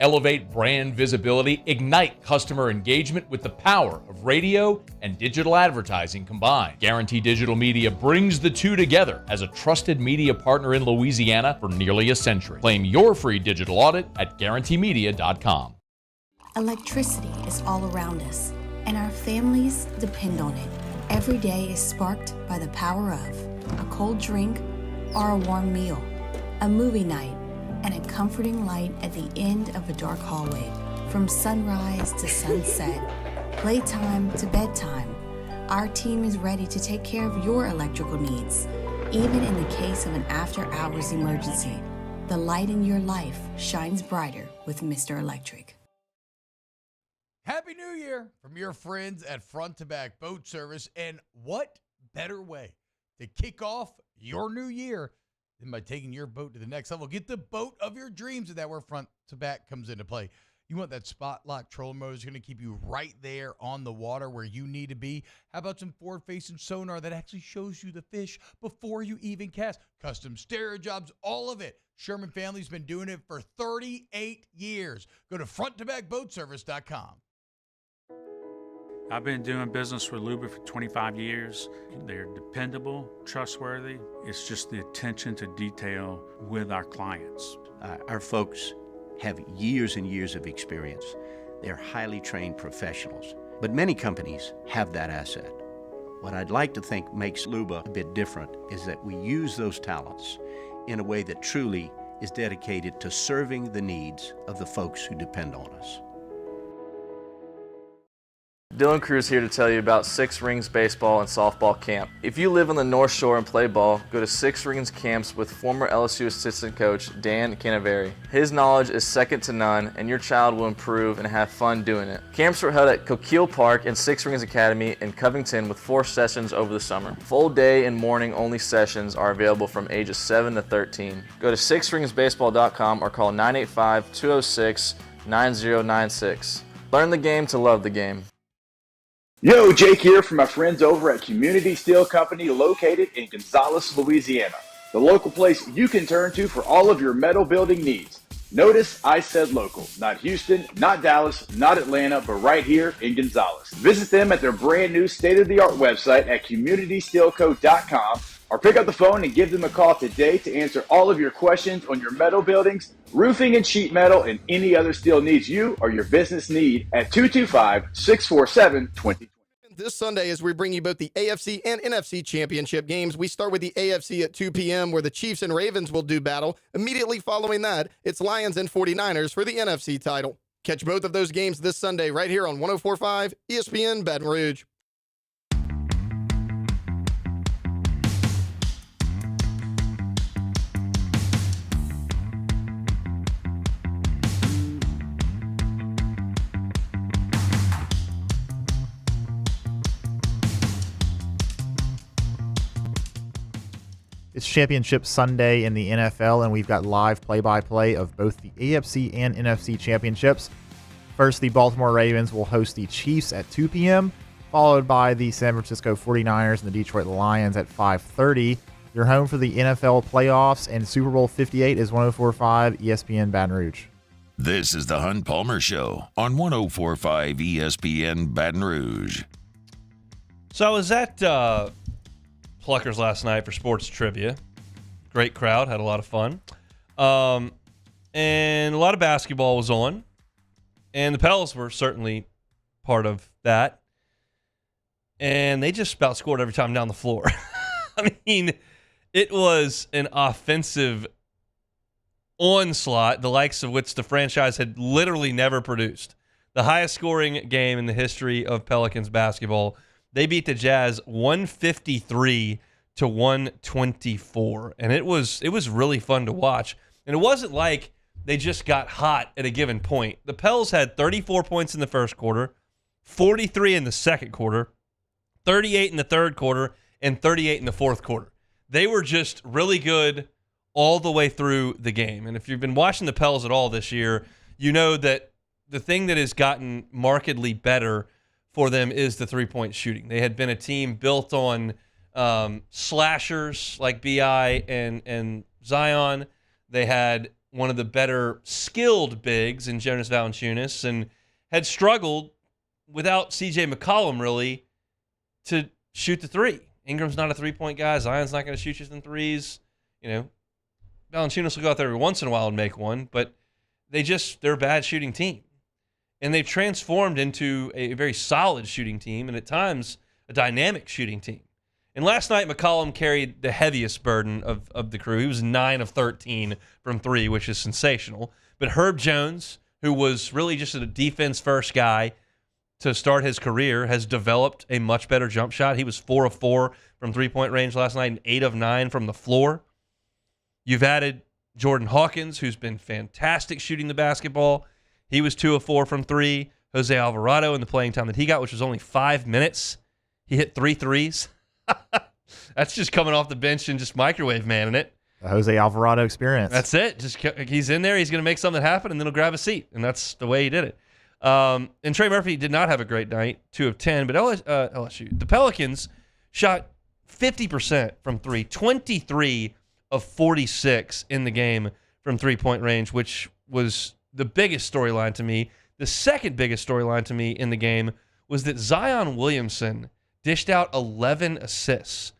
Elevate brand visibility, ignite customer engagement with the power of radio and digital advertising combined. Guarantee Digital Media brings the two together as a trusted media partner in Louisiana for nearly a century. Claim your free digital audit at guaranteemedia.com. Electricity is all around us, and our families depend on it. Every day is sparked by the power of a cold drink or a warm meal, a movie night, and a comforting light at the end of a dark hallway. From sunrise to sunset, playtime to bedtime, our team is ready to take care of your electrical needs. Even in the case of an after-hours emergency, the light in your life shines brighter with Mr. Electric. Happy New Year from your friends at Front to Back Boat Service. And what better way to kick off your new year than by taking your boat to the next level? Get the boat of your dreams, and that's where Front to Back comes into play. You want that spot lock trolling motor that's going to keep you right there on the water where you need to be. How about some forward-facing sonar that actually shows you the fish before you even cast? Custom stereo jobs, all of it. Sherman family's been doing it for 38 years. Go to fronttobackboatservice.com. I've been doing business with Luba for 25 years. They're dependable, trustworthy. It's just the attention to detail with our clients. Our folks have years and years of experience. They're highly trained professionals. But many companies have that asset. What I'd like to think makes Luba a bit different is that we use those talents in a way that truly is dedicated to serving the needs of the folks who depend on us. Dylan Cruz here to tell you about Six Rings Baseball and Softball Camp. If you live on the North Shore and play ball, go to Six Rings Camps with former LSU assistant coach Dan Canaveri. His knowledge is second to none, and your child will improve and have fun doing it. Camps were held at Coquille Park and Six Rings Academy in Covington with 4 sessions over the summer. Full day and morning only sessions are available from ages 7 to 13. Go to sixringsbaseball.com or call 985-206-9096. Learn the game to love the game. Yo, Jake here from my friends over at Community Steel Company located in Gonzales, Louisiana. The local place you can turn to for all of your metal building needs. Notice I said local, not Houston, not Dallas, not Atlanta, but right here in Gonzales. Visit them at their brand new state-of-the-art website at communitysteelco.com or pick up the phone and give them a call today to answer all of your questions on your metal buildings, roofing and sheet metal, and any other steel needs you or your business need at 225-647-2020. This Sunday, as we bring you both the AFC and NFC championship games, we start with the AFC at 2 p.m. where the Chiefs and Ravens will do battle. Immediately following that, it's Lions and 49ers for the NFC title. Catch both of those games this Sunday right here on 104.5 ESPN Baton Rouge. It's Championship Sunday in the NFL, and we've got live play-by-play of both the AFC and NFC championships. First, the Baltimore Ravens will host the Chiefs at 2 p.m., followed by the San Francisco 49ers and the Detroit Lions at 5:30. Your home for the NFL playoffs and Super Bowl 58 is 104.5 ESPN Baton Rouge. This is the Hunt Palmer Show on 104.5 ESPN Baton Rouge. So I was at Pluckers last night for sports trivia. Great crowd, had a lot of fun. And a lot of basketball was on. And the Pels were certainly part of that. And they just about scored every time down the floor. I mean, it was an offensive onslaught, the likes of which the franchise had literally never produced. The highest scoring game in the history of Pelicans basketball. They beat the Jazz 153 to 124, and it was really fun to watch. And it wasn't like they just got hot at a given point. The Pels had 34 points in the first quarter, 43 in the second quarter, 38 in the third quarter, and 38 in the fourth quarter. They were just really good all the way through the game. And if you've been watching the Pels at all this year, you know that the thing that has gotten markedly better for them is the three-point shooting. They had been a team built on slashers like B.I. and Zion. They had one of the better skilled bigs in Jonas Valanciunas and had struggled without C.J. McCollum really to shoot the three. Ingram's not a three-point guy. Zion's not going to shoot you some threes. You know, Valanciunas will go out there every once in a while and make one, but they're a bad shooting team. And they've transformed into a very solid shooting team and at times a dynamic shooting team. And last night, McCollum carried the heaviest burden of the crew. He was 9 of 13 from three, which is sensational. But Herb Jones, who was really just a defense-first guy to start his career, has developed a much better jump shot. He was 4 of 4 from three-point range last night and 8 of 9 from the floor. You've added Jordan Hawkins, who's been fantastic shooting the basketball. He was 2 of 4 from three. Jose Alvarado, in the playing time that he got, which was only 5 minutes, he hit 3 threes. That's just coming off the bench and just microwave manning it. The Jose Alvarado experience. That's it. Just he's in there. He's going to make something happen, and then he'll grab a seat. And that's the way he did it. And Trey Murphy did not have a great night, 2 of 10. But LSU, the Pelicans shot 50% from three, 23 of 46 in the game from three-point range, which was the biggest storyline to me. The second biggest storyline to me in the game was that Zion Williamson dished out 11 assists.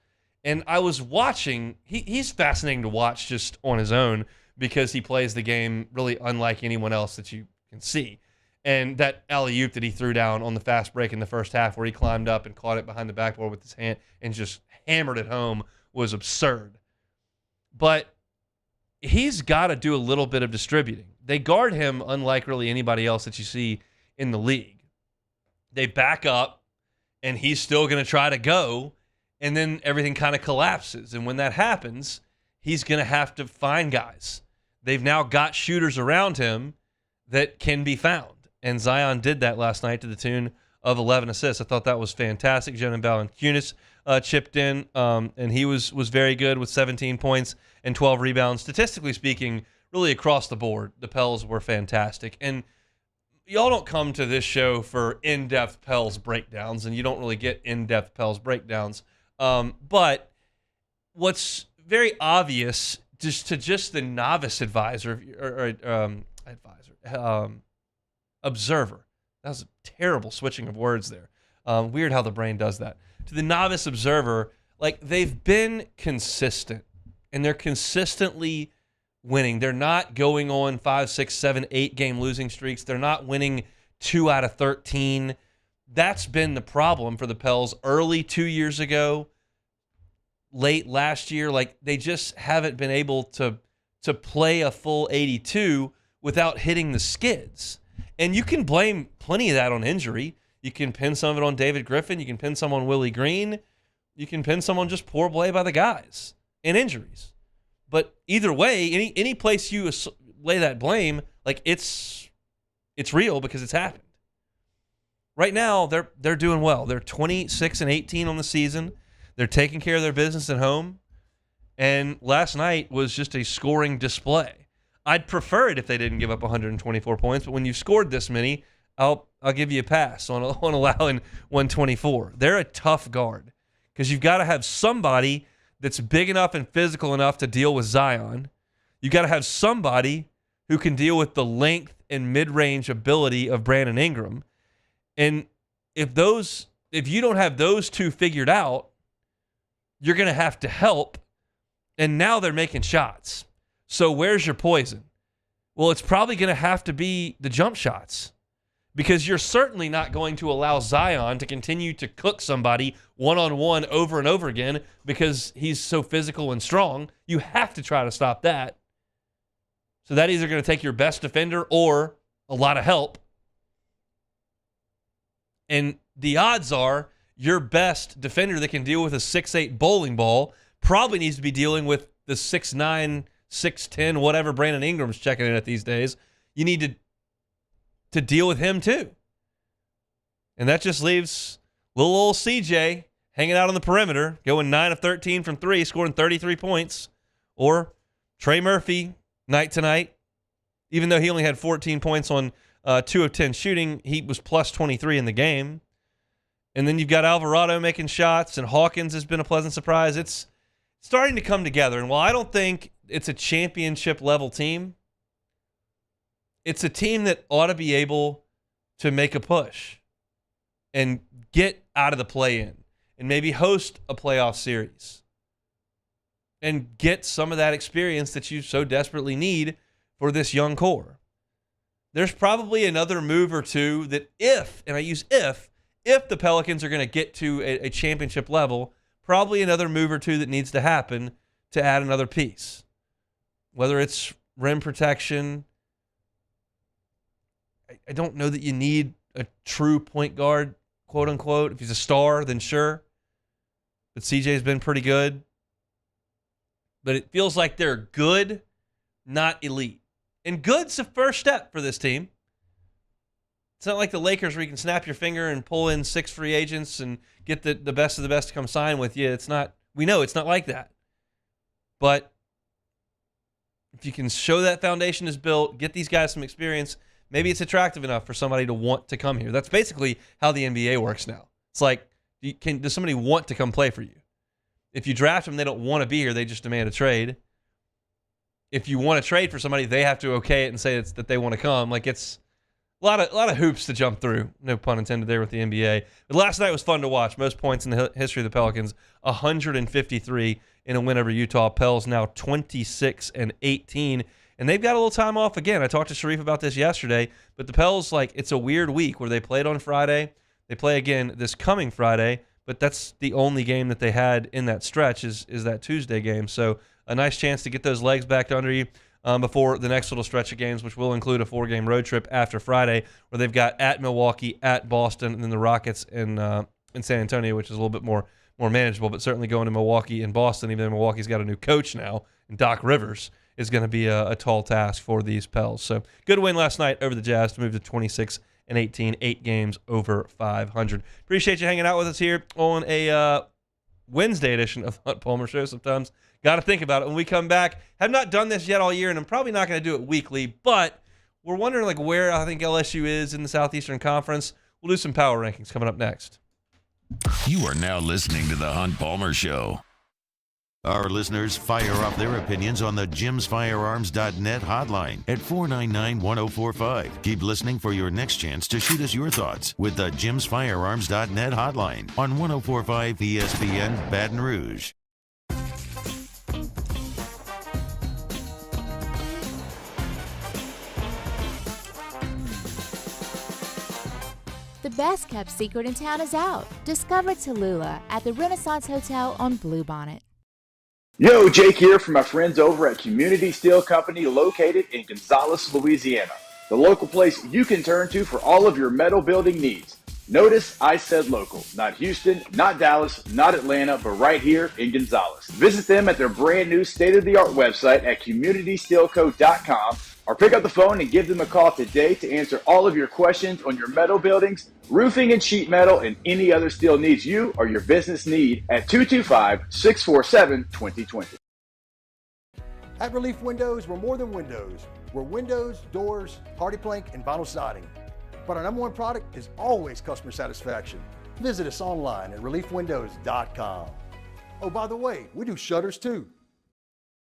And I was watching, he's fascinating to watch just on his own because he plays the game really unlike anyone else that you can see. And that alley-oop that he threw down on the fast break in the first half where he climbed up and caught it behind the backboard with his hand and just hammered it home was absurd. But he's got to do a little bit of distributing. They guard him unlike really anybody else that you see in the league. They back up, and he's still going to try to go, and then everything kind of collapses. And when that happens, he's going to have to find guys. They've now got shooters around him that can be found. And Zion did that last night to the tune of 11 assists. I thought that was fantastic. Jonan Valanciunas chipped in, and he was very good with 17 points and 12 rebounds. Statistically speaking, really across the board, the Pels were fantastic. And y'all don't come to this show for in-depth Pels breakdowns, and you don't really get in-depth Pels breakdowns. But what's very obvious just to the novice advisor observer. That was a terrible switching of words there. Weird how the brain does that. To the novice observer, like, they've been consistent, and they're consistently winning. They're not going on 5, 6, 7, 8 game losing streaks. They're not winning 2 out of 13. That's been the problem for the Pels early 2 years ago, late last year. Like, they just haven't been able to play a full 82 without hitting the skids. And you can blame plenty of that on injury. You can pin some of it on David Griffin. You can pin some on Willie Green. You can pin some on just poor play by the guys and injuries. But either way, any place you lay that blame, like, it's real because it's happened. Right now, they're doing well. They're 26-18 on the season. They're taking care of their business at home. And last night was just a scoring display. I'd prefer it if they didn't give up 124 points, but when you've scored this many, I'll give you a pass on allowing 124. They're a tough guard because you've got to have somebody that's big enough and physical enough to deal with Zion. You've got to have somebody who can deal with the length and mid-range ability of Brandon Ingram. And if you don't have those two figured out, you're going to have to help. And now they're making shots. So where's your poison? Well, it's probably going to have to be the jump shots, because you're certainly not going to allow Zion to continue to cook somebody one-on-one over and over again because he's so physical and strong. You have to try to stop that. So that either going to take your best defender or a lot of help. And the odds are your best defender that can deal with a 6'8" bowling ball probably needs to be dealing with the 6'9", 6'10", whatever Brandon Ingram's checking in at these days. You need to deal with him too. And that just leaves little old CJ hanging out on the perimeter, going 9 of 13 from 3, scoring 33 points. Or Trey Murphy, night to night. Even though he only had 14 points on 2 of 10 shooting, he was plus 23 in the game. And then you've got Alvarado making shots, and Hawkins has been a pleasant surprise. It's starting to come together. And while I don't think it's a championship level team, it's a team that ought to be able to make a push and get out of the play-in and maybe host a playoff series and get some of that experience that you so desperately need for this young core. There's probably another move or two that if the Pelicans are going to get to a championship level, probably another move or two that needs to happen to add another piece. Whether it's rim protection, I don't know that you need a true point guard, quote unquote. If he's a star, then sure. But CJ's been pretty good. But it feels like they're good, not elite. And good's the first step for this team. It's not like the Lakers where you can snap your finger and pull in 6 free agents and get the best of the best to come sign with you. It's not. We know it's not like that. But if you can show that foundation is built, get these guys some experience, maybe it's attractive enough for somebody to want to come here. That's basically how the NBA works now. It's like, does somebody want to come play for you? If you draft them, they don't want to be here. They just demand a trade. If you want to trade for somebody, they have to okay it and say that they want to come. Like, it's a lot of hoops to jump through. No pun intended there with the NBA. But last night was fun to watch. Most points in the history of the Pelicans, 153 in a win over Utah. Pels now 26-18. And they've got a little time off again. I talked to Sharif about this yesterday, but the Pels, it's a weird week where they played on Friday. They play again this coming Friday, but that's the only game that they had in that stretch is that Tuesday game. So a nice chance to get those legs back under you before the next little stretch of games, which will include a 4-game road trip after Friday, where they've got at Milwaukee, at Boston, and then the Rockets in San Antonio, which is a little bit more manageable, but certainly going to Milwaukee and Boston, even though Milwaukee's got a new coach now, and Doc Rivers, is going to be a tall task for these Pels. So good win last night over the Jazz to move to 26-18, 8 games over 500. Appreciate you hanging out with us here on a Wednesday edition of the Hunt Palmer Show. Sometimes got to think about it when we come back. Have not done this yet all year, and I'm probably not going to do it weekly, but we're wondering where I think LSU is in the Southeastern Conference. We'll do some power rankings coming up next. You are now listening to the Hunt Palmer Show. Our listeners fire off their opinions on the jimsfirearms.net hotline at 499-1045. Keep listening for your next chance to shoot us your thoughts with the jimsfirearms.net hotline on 1045 ESPN Baton Rouge. The best kept secret in town is out. Discover Tallulah at the Renaissance Hotel on Bluebonnet. Yo, Jake here from my friends over at Community Steel Company located in Gonzales, Louisiana. The local place you can turn to for all of your metal building needs. Notice I said local, not Houston, not Dallas, not Atlanta, but right here in Gonzales. Visit them at their brand new state-of-the-art website at communitysteelco.com or pick up the phone and give them a call today to answer all of your questions on your metal buildings, roofing and sheet metal, and any other steel needs you or your business need at 225-647-2020. At Relief Windows, we're more than windows. We're windows, doors, hardy plank, and vinyl siding. But our number one product is always customer satisfaction. Visit us online at reliefwindows.com. Oh, by the way, we do shutters too.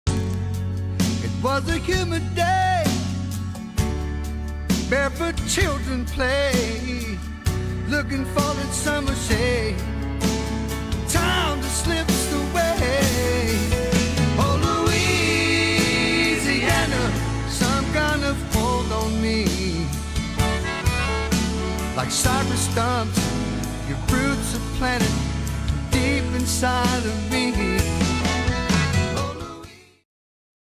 It was a humid day, barefoot children play, looking for that summer shade. Time just slips away. Oh, Louisiana, some kind of hold on me. Like cypress stumps, your roots are planted deep inside of me.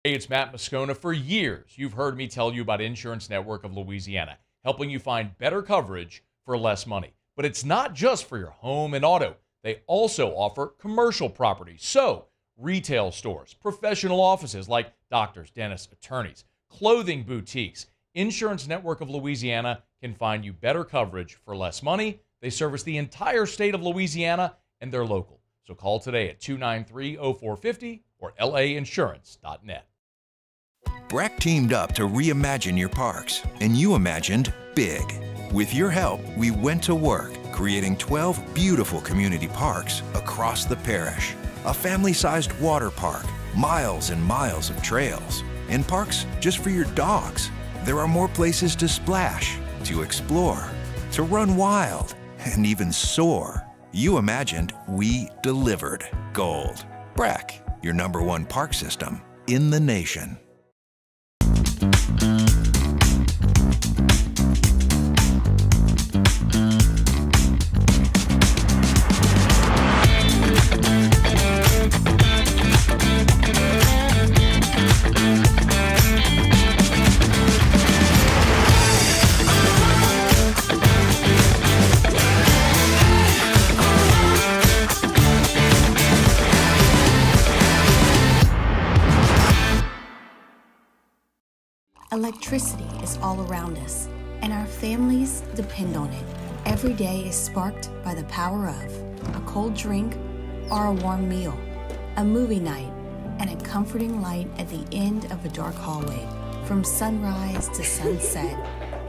Hey, it's Matt Moscona. For years, you've heard me tell you about Insurance Network of Louisiana, helping you find better coverage for less money. But it's not just for your home and auto. They also offer commercial property. So, retail stores, professional offices like doctors, dentists, attorneys, clothing boutiques. Insurance Network of Louisiana can find you better coverage for less money. They service the entire state of Louisiana, and they're local. So call today at 293-0450 or lainsurance.net. Breck teamed up to reimagine your parks, and you imagined big. With your help, we went to work, creating 12 beautiful community parks across the parish. A family-sized water park, miles and miles of trails, and parks just for your dogs. There are more places to splash, to explore, to run wild, and even soar. You imagined, we delivered. Gold. Breck, your #1 park system in the nation. Electricity is all around us, and our families depend on it. Every day is sparked by the power of a cold drink or a warm meal, a movie night, and a comforting light at the end of a dark hallway. From sunrise to sunset,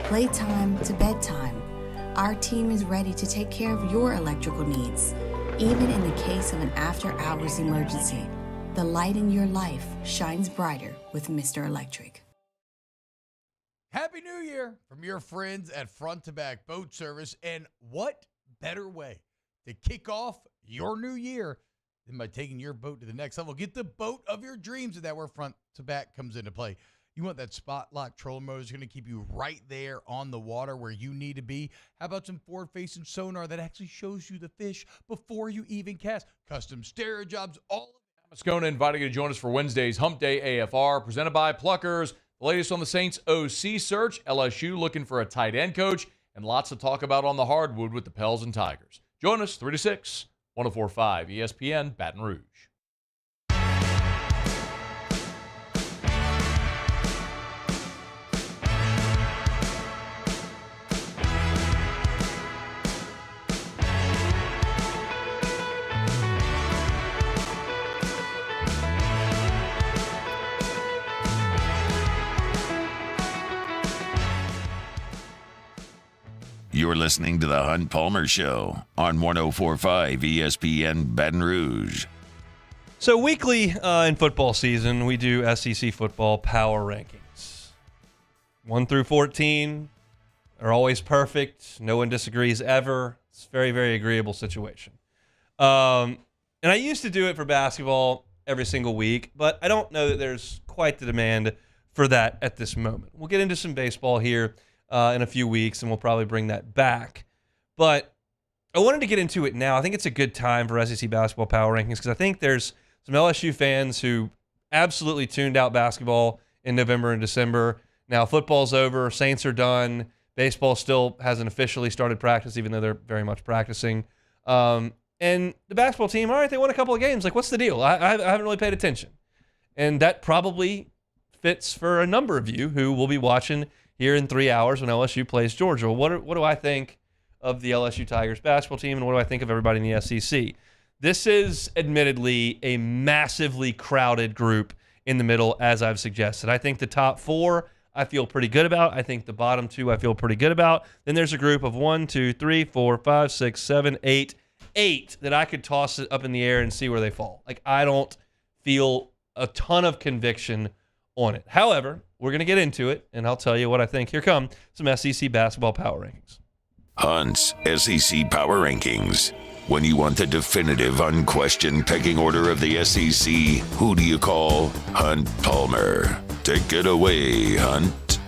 playtime to bedtime, our team is ready to take care of your electrical needs. Even in the case of an after-hours emergency, the light in your life shines brighter with Mr. Electric. Happy New Year from your friends at Front to Back Boat Service. And what better way to kick off your new year than by taking your boat to the next level? Get the boat of your dreams, and that's where Front to Back comes into play. You want that spot lock trolling motor that's going to keep you right there on the water where you need to be? How about some forward-facing sonar that actually shows you the fish before you even cast? Custom stereo jobs, all of it. Moscona inviting you to join us for Wednesday's Hump Day AFR, presented by Pluckers. The latest on the Saints OC search, LSU looking for a tight end coach, and lots to talk about on the hardwood with the Pels and Tigers. Join us 3 to 6, 104.5 ESPN Baton Rouge. You're listening to the Hunt Palmer Show on 104.5 ESPN Baton Rouge. So weekly in football season, we do SEC football power rankings. 1 through 14 are always perfect. No one disagrees ever. It's a very, very agreeable situation. And I used to do it for basketball every single week, but I don't know that there's quite the demand for that at this moment. We'll get into some baseball here in a few weeks, and we'll probably bring that back. But I wanted to get into it now. I think it's a good time for SEC basketball power rankings because I think there's some LSU fans who absolutely tuned out basketball in November and December. Now football's over. Saints are done. Baseball still hasn't officially started practice, even though they're very much practicing. And the basketball team, all right, they won a couple of games. Like, what's the deal? I haven't really paid attention. And that probably fits for a number of you who will be watching here in 3 hours when LSU plays Georgia. What do I think of the LSU Tigers basketball team, and what do I think of everybody in the SEC? This is admittedly a massively crowded group in the middle, as I've suggested. I think the top 4 I feel pretty good about. I think the bottom 2 I feel pretty good about. Then there's a group of 1, 2, 3, 4, 5, 6, 7, 8 that I could toss it up in the air and see where they fall. Like, I don't feel a ton of conviction on it. However, we're going to get into it, and I'll tell you what I think. Here come some SEC basketball power rankings. Hunt's SEC Power Rankings. When you want the definitive, unquestioned pecking order of the SEC, who do you call? Hunt Palmer. Take it away, Hunt.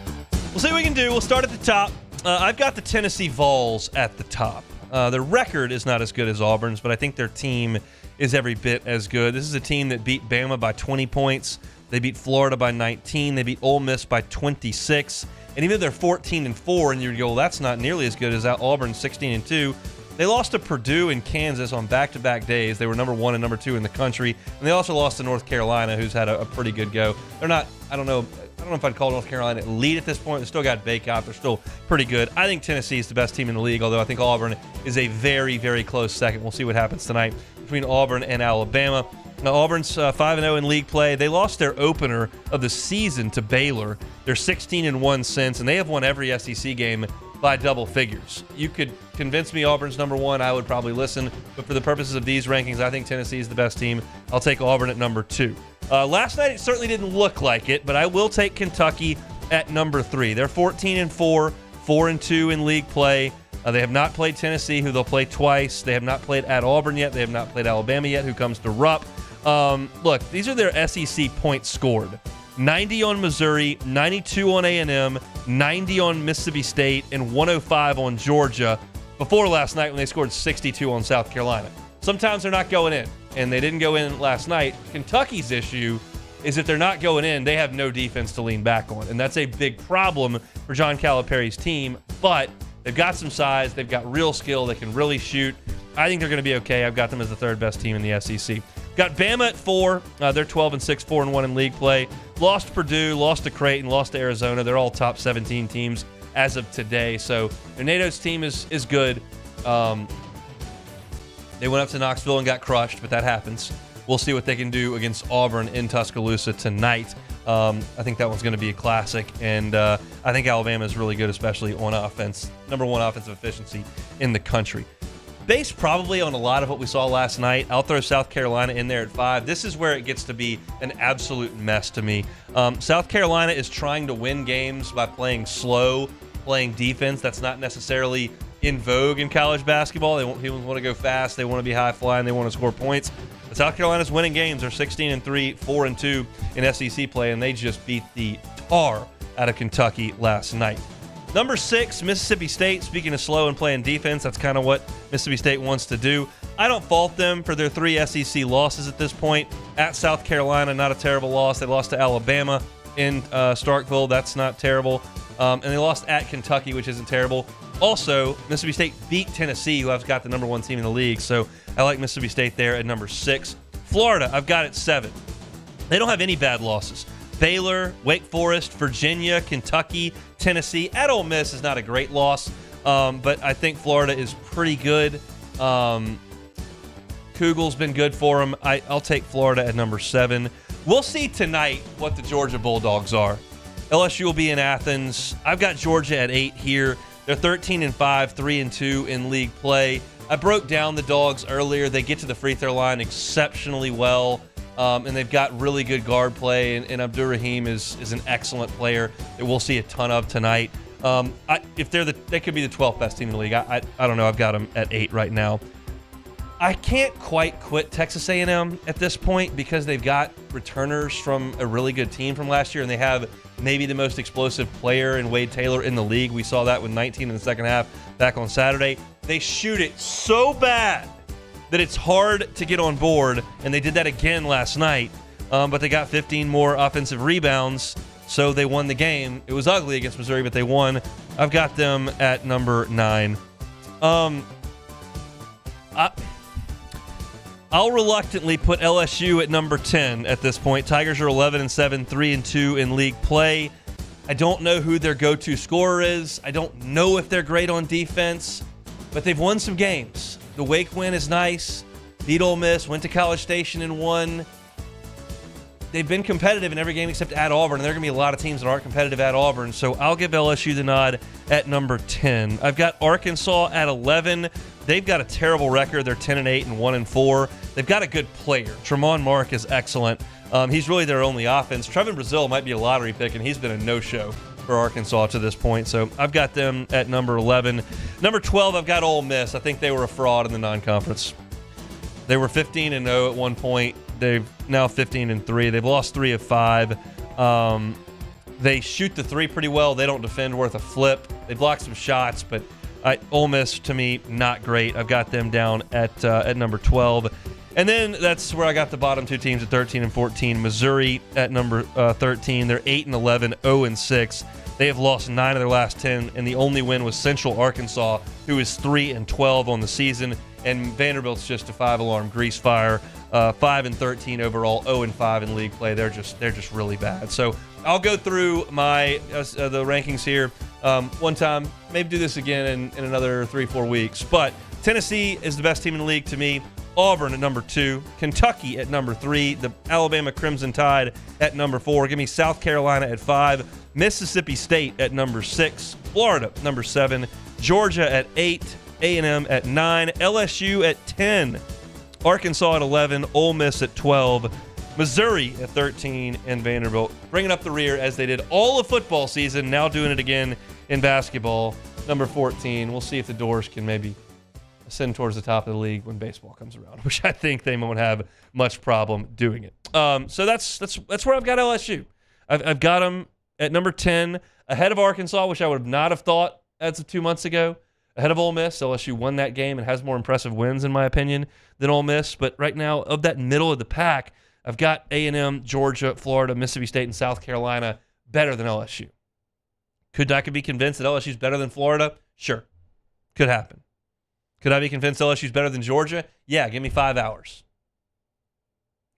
We'll see what we can do. We'll start at the top. I've got the Tennessee Vols at the top. Their record is not as good as Auburn's, but I think their team is every bit as good. This is a team that beat Bama by 20 points. They beat Florida by 19. They beat Ole Miss by 26. And even though they're 14-4, and you go, well, that's not nearly as good as Auburn 16-2. They lost to Purdue and Kansas on back-to-back days. They were number 1 and number 2 in the country. And they also lost to North Carolina, who's had a pretty good go. They're not, I don't know if I'd call North Carolina elite at this point. They still got Baycott. They're still pretty good. I think Tennessee is the best team in the league, although I think Auburn is a very, very close second. We'll see what happens tonight between Auburn and Alabama. Now, Auburn's 5-0 in league play. They lost their opener of the season to Baylor. They're 16-1 since, and they have won every SEC game by double figures. You could convince me Auburn's number 1. I would probably listen. But for the purposes of these rankings, I think Tennessee is the best team. I'll take Auburn at number 2. Last night, it certainly didn't look like it, but I will take Kentucky at number 3. They're 14-4, 4-2 in league play. They have not played Tennessee, who they'll play twice. They have not played at Auburn yet. They have not played Alabama yet, who comes to Rupp. Look, these are their SEC points scored. 90 on Missouri, 92 on A&M, 90 on Mississippi State, and 105 on Georgia before last night when they scored 62 on South Carolina. Sometimes they're not going in, and they didn't go in last night. Kentucky's issue is if they're not going in, they have no defense to lean back on, and that's a big problem for John Calipari's team, but they've got some size, they've got real skill, they can really shoot. I think they're going to be okay. I've got them as the 3rd best team in the SEC. Got Bama at 4. They're 12-6, 4-1 in league play. Lost to Purdue, lost to Creighton, lost to Arizona. They're all top 17 teams as of today. So their NATO's team is good. They went up to Knoxville and got crushed, but that happens. We'll see what they can do against Auburn in Tuscaloosa tonight. I think that one's going to be a classic, and I think Alabama is really good, especially on offense. Number 1 offensive efficiency in the country. Based probably on a lot of what we saw last night, I'll throw South Carolina in there at 5. This is where it gets to be an absolute mess to me. South Carolina is trying to win games by playing slow, playing defense. That's not necessarily in vogue in college basketball. People want to go fast. They want to be high flying. They want to score points. South Carolina's winning games. They're 16-3, 4-2 in SEC play, and they just beat the R out of Kentucky last night. Number 6, Mississippi State. Speaking of slow and playing defense, that's kind of what Mississippi State wants to do. I don't fault them for their 3 SEC losses at this point. At South Carolina, not a terrible loss. They lost to Alabama in Starkville. That's not terrible. And they lost at Kentucky, which isn't terrible. Also, Mississippi State beat Tennessee, who I've got the number 1 team in the league. So I like Mississippi State there at number 6. Florida, I've got at 7. They don't have any bad losses. Baylor, Wake Forest, Virginia, Kentucky, Tennessee. At Ole Miss is not a great loss, but I think Florida is pretty good. Kugel's been good for them. I'll take Florida at number 7. We'll see tonight what the Georgia Bulldogs are. LSU will be in Athens. I've got Georgia at 8 here. They're 13-5, 3-2 in league play. I broke down the Dogs earlier. They get to the free throw line exceptionally well. And they've got really good guard play, and Abdur-Rahim is an excellent player that we'll see a ton of tonight. If they could be the 12th best team in the league. I don't know. I've got them at 8 right now. I can't quite quit Texas A&M at this point because they've got returners from a really good team from last year, and they have maybe the most explosive player in Wade Taylor in the league. We saw that with 19 in the second half back on Saturday. They shoot it so bad that it's hard to get on board, and they did that again last night, but they got 15 more offensive rebounds, so they won the game. It was ugly against Missouri, but they won. I've got them at number 9. I'll reluctantly put LSU at number 10 at this point. Tigers are 11-7, 3-2 in league play. I don't know who their go-to scorer is. I don't know if they're great on defense, but they've won some games. The Wake win is nice. Beat Ole Miss, went to College Station and won. They've been competitive in every game except at Auburn, and there are going to be a lot of teams that aren't competitive at Auburn, so I'll give LSU the nod at number 10. I've got Arkansas at 11. They've got a terrible record. They're 10-8 and 1-4. They've got a good player. Tremont Mark is excellent. He's really their only offense. Trevin Brazil might be a lottery pick, and he's been a no-show for Arkansas to this point. So I've got them at number 11. Number 12, I've got Ole Miss. I think they were a fraud in the non-conference. They were 15-0 at one point. They've now 15-3. They've lost 3 of 5. They shoot the 3 pretty well. They don't defend worth a flip. They block some shots, but Ole Miss, to me, not great. I've got them down at number 12. And then that's where I got the bottom 2 teams at 13 and 14. Missouri at number 13. They're 8-11, 0-6. They have lost 9 of their last 10, and the only win was Central Arkansas, who is 3-12 on the season. And Vanderbilt's just a 5-alarm grease fire. 5-13 overall, 0-5 in league play. They're just really bad. So I'll go through my the rankings here one time. Maybe do this again in another 3-4 weeks. But Tennessee is the best team in the league to me. Auburn at number 2, Kentucky at number 3, the Alabama Crimson Tide at number 4. Give me South Carolina at 5, Mississippi State at number 6, Florida number 7, Georgia at 8, A&M at 9, LSU at 10, Arkansas at 11, Ole Miss at 12, Missouri at 13, and Vanderbilt bringing up the rear as they did all of football season, now doing it again in basketball, number 14. We'll see if the Doors can maybe ascend towards the top of the league when baseball comes around, which I think they won't have much problem doing it. So that's where I've got LSU. I've got them at number 10, ahead of Arkansas, which I would not have thought as of 2 months ago. Ahead of Ole Miss. LSU won that game and has more impressive wins, in my opinion, than Ole Miss. But right now, of that middle of the pack, I've got A&M, Georgia, Florida, Mississippi State, and South Carolina better than LSU. I could be convinced that LSU's better than Florida? Sure. Could happen. Could I be convinced LSU's better than Georgia? Yeah, give me 5 hours.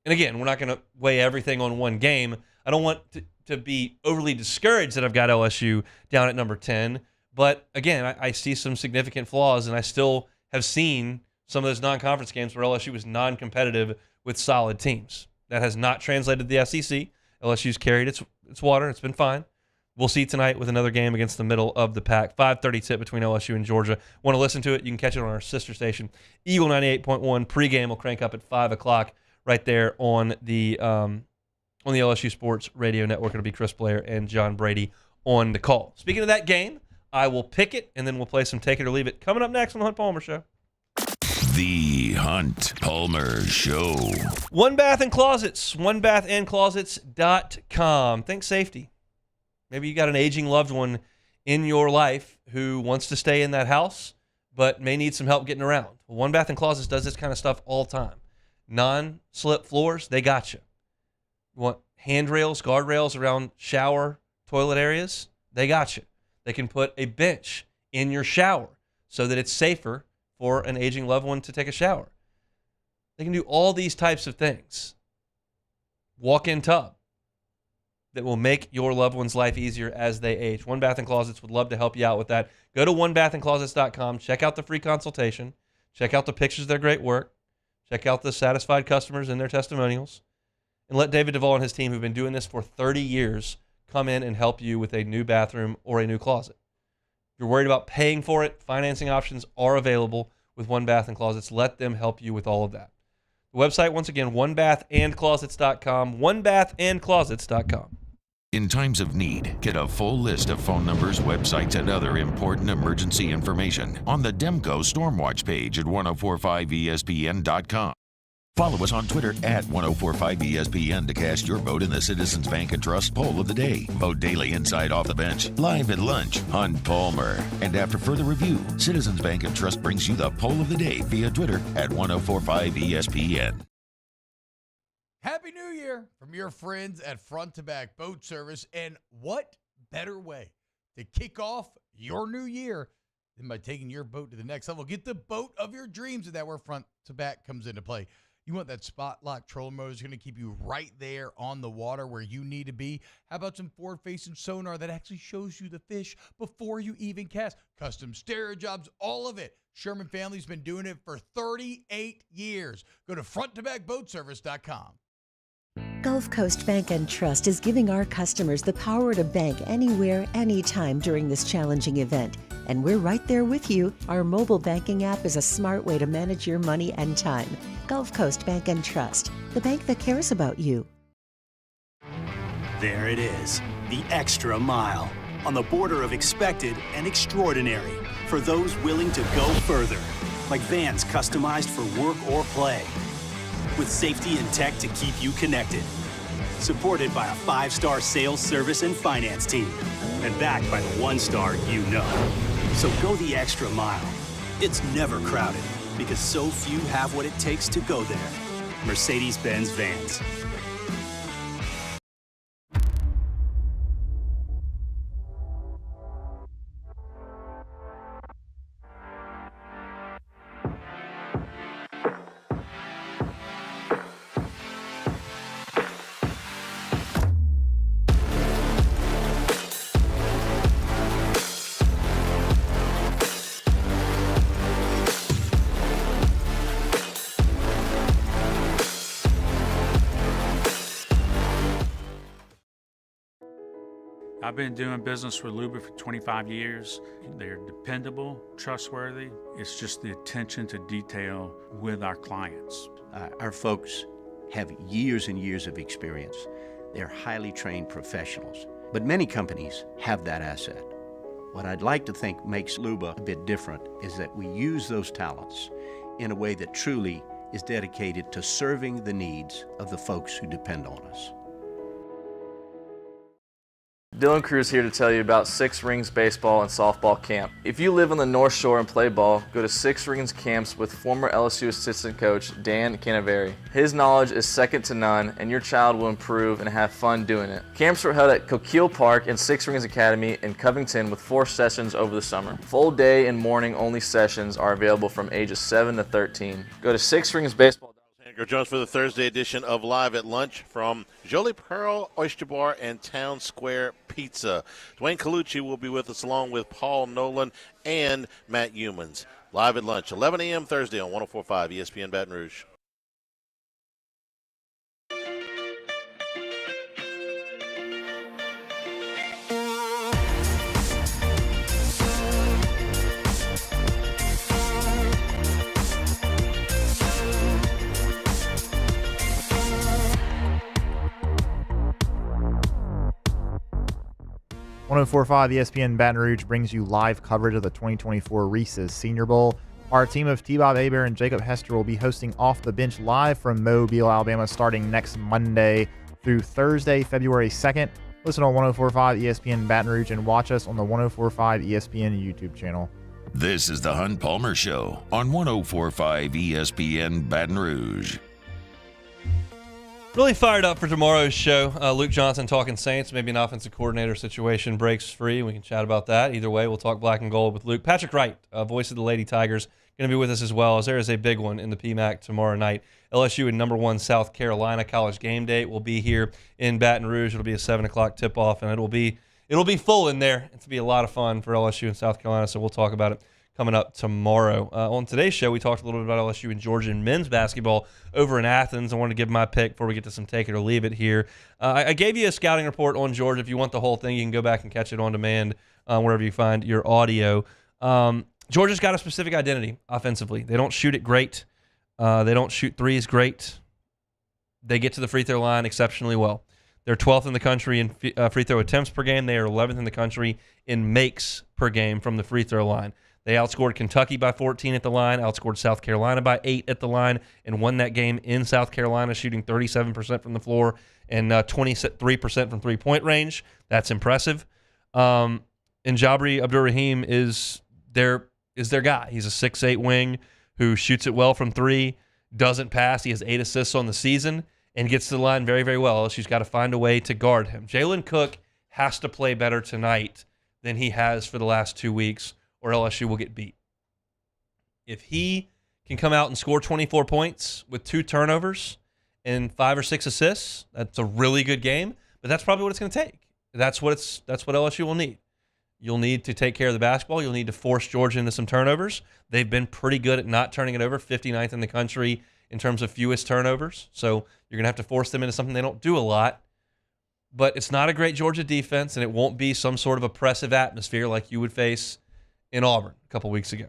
And again, we're not going to weigh everything on one game. I don't want to be overly discouraged that I've got LSU down at number 10. But again, I see some significant flaws, and I still have seen some of those non-conference games where LSU was non-competitive with solid teams. That has not translated to the SEC. LSU's carried its water. It's been fine. We'll see tonight with another game against the middle of the pack. 5:30 tip between LSU and Georgia. Want to listen to it? You can catch it on our sister station, Eagle 98.1. Pregame will crank up at 5 o'clock right there on the LSU Sports Radio Network. It'll be Chris Blair and John Brady on the call. Speaking of that game, I will pick it, and then we'll play some Take It or Leave It. Coming up next on the Hunt Palmer Show. The Hunt Palmer Show. One Bath and Closets. OneBathandClosets.com. Think safety. Maybe you got an aging loved one in your life who wants to stay in that house but may need some help getting around. Well, One Bath & Closets does this kind of stuff all the time. Non-slip floors, they got you. You want handrails, guardrails around shower, toilet areas? They got you. They can put a bench in your shower so that it's safer for an aging loved one to take a shower. They can do all these types of things. Walk-in tub that will make your loved one's life easier as they age. One Bath & Closets would love to help you out with that. Go to onebathandclosets.com. Check out the free consultation. Check out the pictures of their great work. Check out the satisfied customers and their testimonials. And let David Duvall and his team, who've been doing this for 30 years, come in and help you with a new bathroom or a new closet. If you're worried about paying for it, financing options are available with One Bath & Closets. Let them help you with all of that. The website, once again, onebathandclosets.com, onebathandclosets.com. In times of need, get a full list of phone numbers, websites, and other important emergency information on the Demco Stormwatch page at 1045ESPN.com. Follow us on Twitter at 1045ESPN to cast your vote in the Citizens Bank and Trust Poll of the Day. Vote daily inside Off the Bench, live at lunch, Hunt Palmer. And after further review, Citizens Bank and Trust brings you the Poll of the Day via Twitter at 1045ESPN. Happy New Year from your friends at Front to Back Boat Service. And what better way to kick off your new year than by taking your boat to the next level? Get the boat of your dreams, and that's where Front to Back comes into play. You want that spot lock trolling motor that's going to keep you right there on the water where you need to be. How about some forward-facing sonar that actually shows you the fish before you even cast? Custom stereo jobs, all of it. Sherman family's been doing it for 38 years. Go to fronttobackboatservice.com. Gulf Coast Bank and Trust is giving our customers the power to bank anywhere, anytime during this challenging event. And we're right there with you. Our mobile banking app is a smart way to manage your money and time. Gulf Coast Bank and Trust, the bank that cares about you. There it is, the extra mile, on the border of expected and extraordinary, for those willing to go further, like vans customized for work or play, with safety and tech to keep you connected. Supported by a 5-star sales, service, and finance team. And backed by the 1-star you know. So go the extra mile. It's never crowded, because so few have what it takes to go there. Mercedes-Benz Vans. I've been doing business with Luba for 25 years. They're dependable, trustworthy. It's just the attention to detail with our clients. Our folks have years and years of experience. They're highly trained professionals, but many companies have that asset. What I'd like to think makes Luba a bit different is that we use those talents in a way that truly is dedicated to serving the needs of the folks who depend on us. Dylan Cruz here to tell you about Six Rings Baseball and Softball Camp. If you live on the North Shore and play ball, go to Six Rings Camps with former LSU assistant coach Dan Canaveri. His knowledge is second to none, and your child will improve and have fun doing it. Camps were held at Coquille Park and Six Rings Academy in Covington with 4 sessions over the summer. Full day and morning only sessions are available from ages 7 to 13. Go to Six Rings Baseball. Edgar Jones for the Thursday edition of Live at Lunch from Jolie Pearl Oyster Bar and Town Square Pizza. Dwayne Colucci will be with us along with Paul Nolan and Matt Humans. Live at Lunch, 11 a.m. Thursday on 104.5 ESPN Baton Rouge. .104.5 ESPN Baton Rouge brings you live coverage of the 2024 Reese's Senior Bowl. Our team of T-Bob Hebert and Jacob Hester will be hosting Off the Bench live from Mobile, Alabama, starting next Monday through Thursday, February 2nd. Listen on 104.5 ESPN Baton Rouge and watch us on the 104.5 ESPN YouTube channel. This is the Hunt Palmer Show on 104.5 ESPN Baton Rouge. Really fired up for tomorrow's show. Luke Johnson talking Saints. Maybe an offensive coordinator situation breaks free. We can chat about that. Either way, we'll talk black and gold with Luke. Patrick Wright, voice of the Lady Tigers, going to be with us as well, as there is a big one in the PMAC tomorrow night. LSU and number 1 South Carolina. College game day will be here in Baton Rouge. It'll be a 7 o'clock tip-off, and it'll be full in there. It'll be a lot of fun for LSU and South Carolina, so we'll talk about it coming up tomorrow. On today's show, we talked a little bit about LSU and Georgia and men's basketball over in Athens. I wanted to give my pick before we get to some take it or leave it here. I gave you a scouting report on Georgia. If you want the whole thing, you can go back and catch it on demand wherever you find your audio. Georgia's got a specific identity offensively. They don't shoot it great. They don't shoot threes great. They get to the free throw line exceptionally well. They're 12th in the country in free throw attempts per game. They are 11th in the country in makes per game from the free throw line. They outscored Kentucky by 14 at the line, outscored South Carolina by 8 at the line, and won that game in South Carolina, shooting 37% from the floor and 23% from three-point range. That's impressive. And Jabri Abdur-Rahim is their guy. He's a 6'8 wing who shoots it well from three, doesn't pass. He has 8 assists on the season and gets to the line very, very well. She's got to find a way to guard him. Jalen Cook has to play better tonight than he has for the last 2 weeks, or LSU will get beat. If he can come out and score 24 points with 2 turnovers and 5 or 6 assists, that's a really good game, but that's probably what it's going to take. That's what LSU will need. You'll need to take care of the basketball. You'll need to force Georgia into some turnovers. They've been pretty good at not turning it over, 59th in the country in terms of fewest turnovers. So you're going to have to force them into something they don't do a lot. But it's not a great Georgia defense, and it won't be some sort of oppressive atmosphere like you would face in Auburn a couple weeks ago.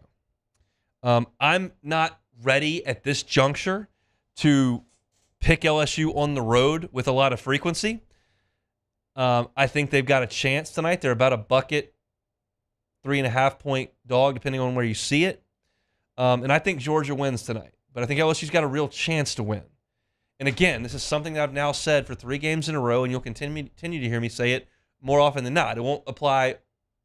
I'm not ready at this juncture to pick LSU on the road with a lot of frequency. I think they've got a chance tonight. They're about a bucket, 3.5 point dog, depending on where you see it. And I think Georgia wins tonight. But I think LSU's got a real chance to win. And again, this is something that I've now said for 3 games in a row, and you'll continue to hear me say it more often than not. It will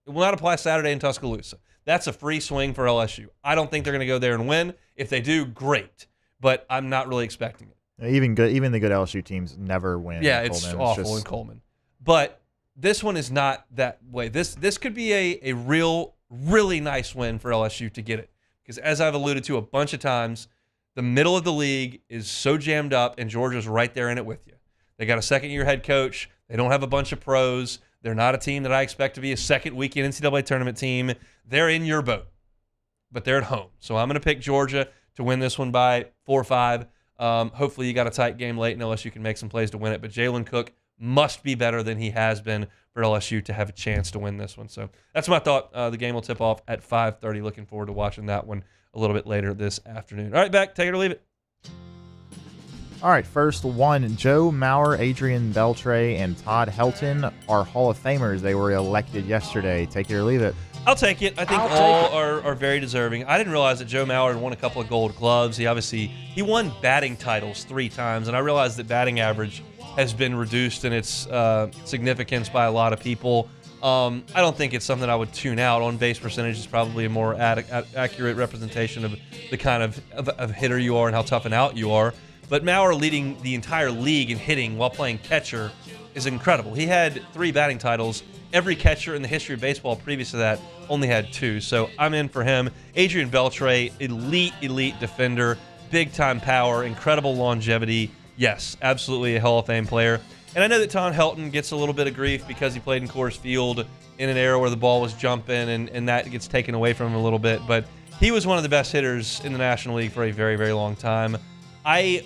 not apply Saturday in Tuscaloosa. That's a free swing for LSU. I don't think they're going to go there and win. If they do, great. But I'm not really expecting it. Even the good LSU teams never win. Yeah, it's awful in Coleman. But this one is not that way. This could be a really nice win for LSU to get it. Because as I've alluded to a bunch of times, the middle of the league is so jammed up, and Georgia's right there in it with you. They got a second-year head coach. They don't have a bunch of pros. They're not a team that I expect to be a second weekend NCAA tournament team. They're in your boat, but they're at home. So I'm going to pick Georgia to win this one by 4 or 5. Hopefully you got a tight game late, and LSU can make some plays to win it. But Jalen Cook must be better than he has been for LSU to have a chance to win this one. So that's my thought. The game will tip off at 5:30. Looking forward to watching that one a little bit later this afternoon. All right, back. Take it or leave it. All right, first one, Joe Mauer, Adrian Beltre, and Todd Helton are Hall of Famers. They were elected yesterday. Take it or leave it. I'll take it. I think all are very deserving. I didn't realize that Joe Mauer had won a couple of gold gloves. He won batting titles 3 times, and I realized that batting average has been reduced in its significance by a lot of people. I don't think it's something I would tune out. On-base percentage is probably a more accurate representation of the kind of hitter you are and how tough and out you are. But Mauer leading the entire league in hitting while playing catcher is incredible. He had 3 batting titles. Every catcher in the history of baseball previous to that only had 2. So I'm in for him. Adrian Beltre, elite defender, big-time power, incredible longevity. Yes, absolutely a Hall of Fame player. And I know that Todd Helton gets a little bit of grief because he played in Coors Field in an era where the ball was jumping, and that gets taken away from him a little bit. But he was one of the best hitters in the National League for a very, very long time. I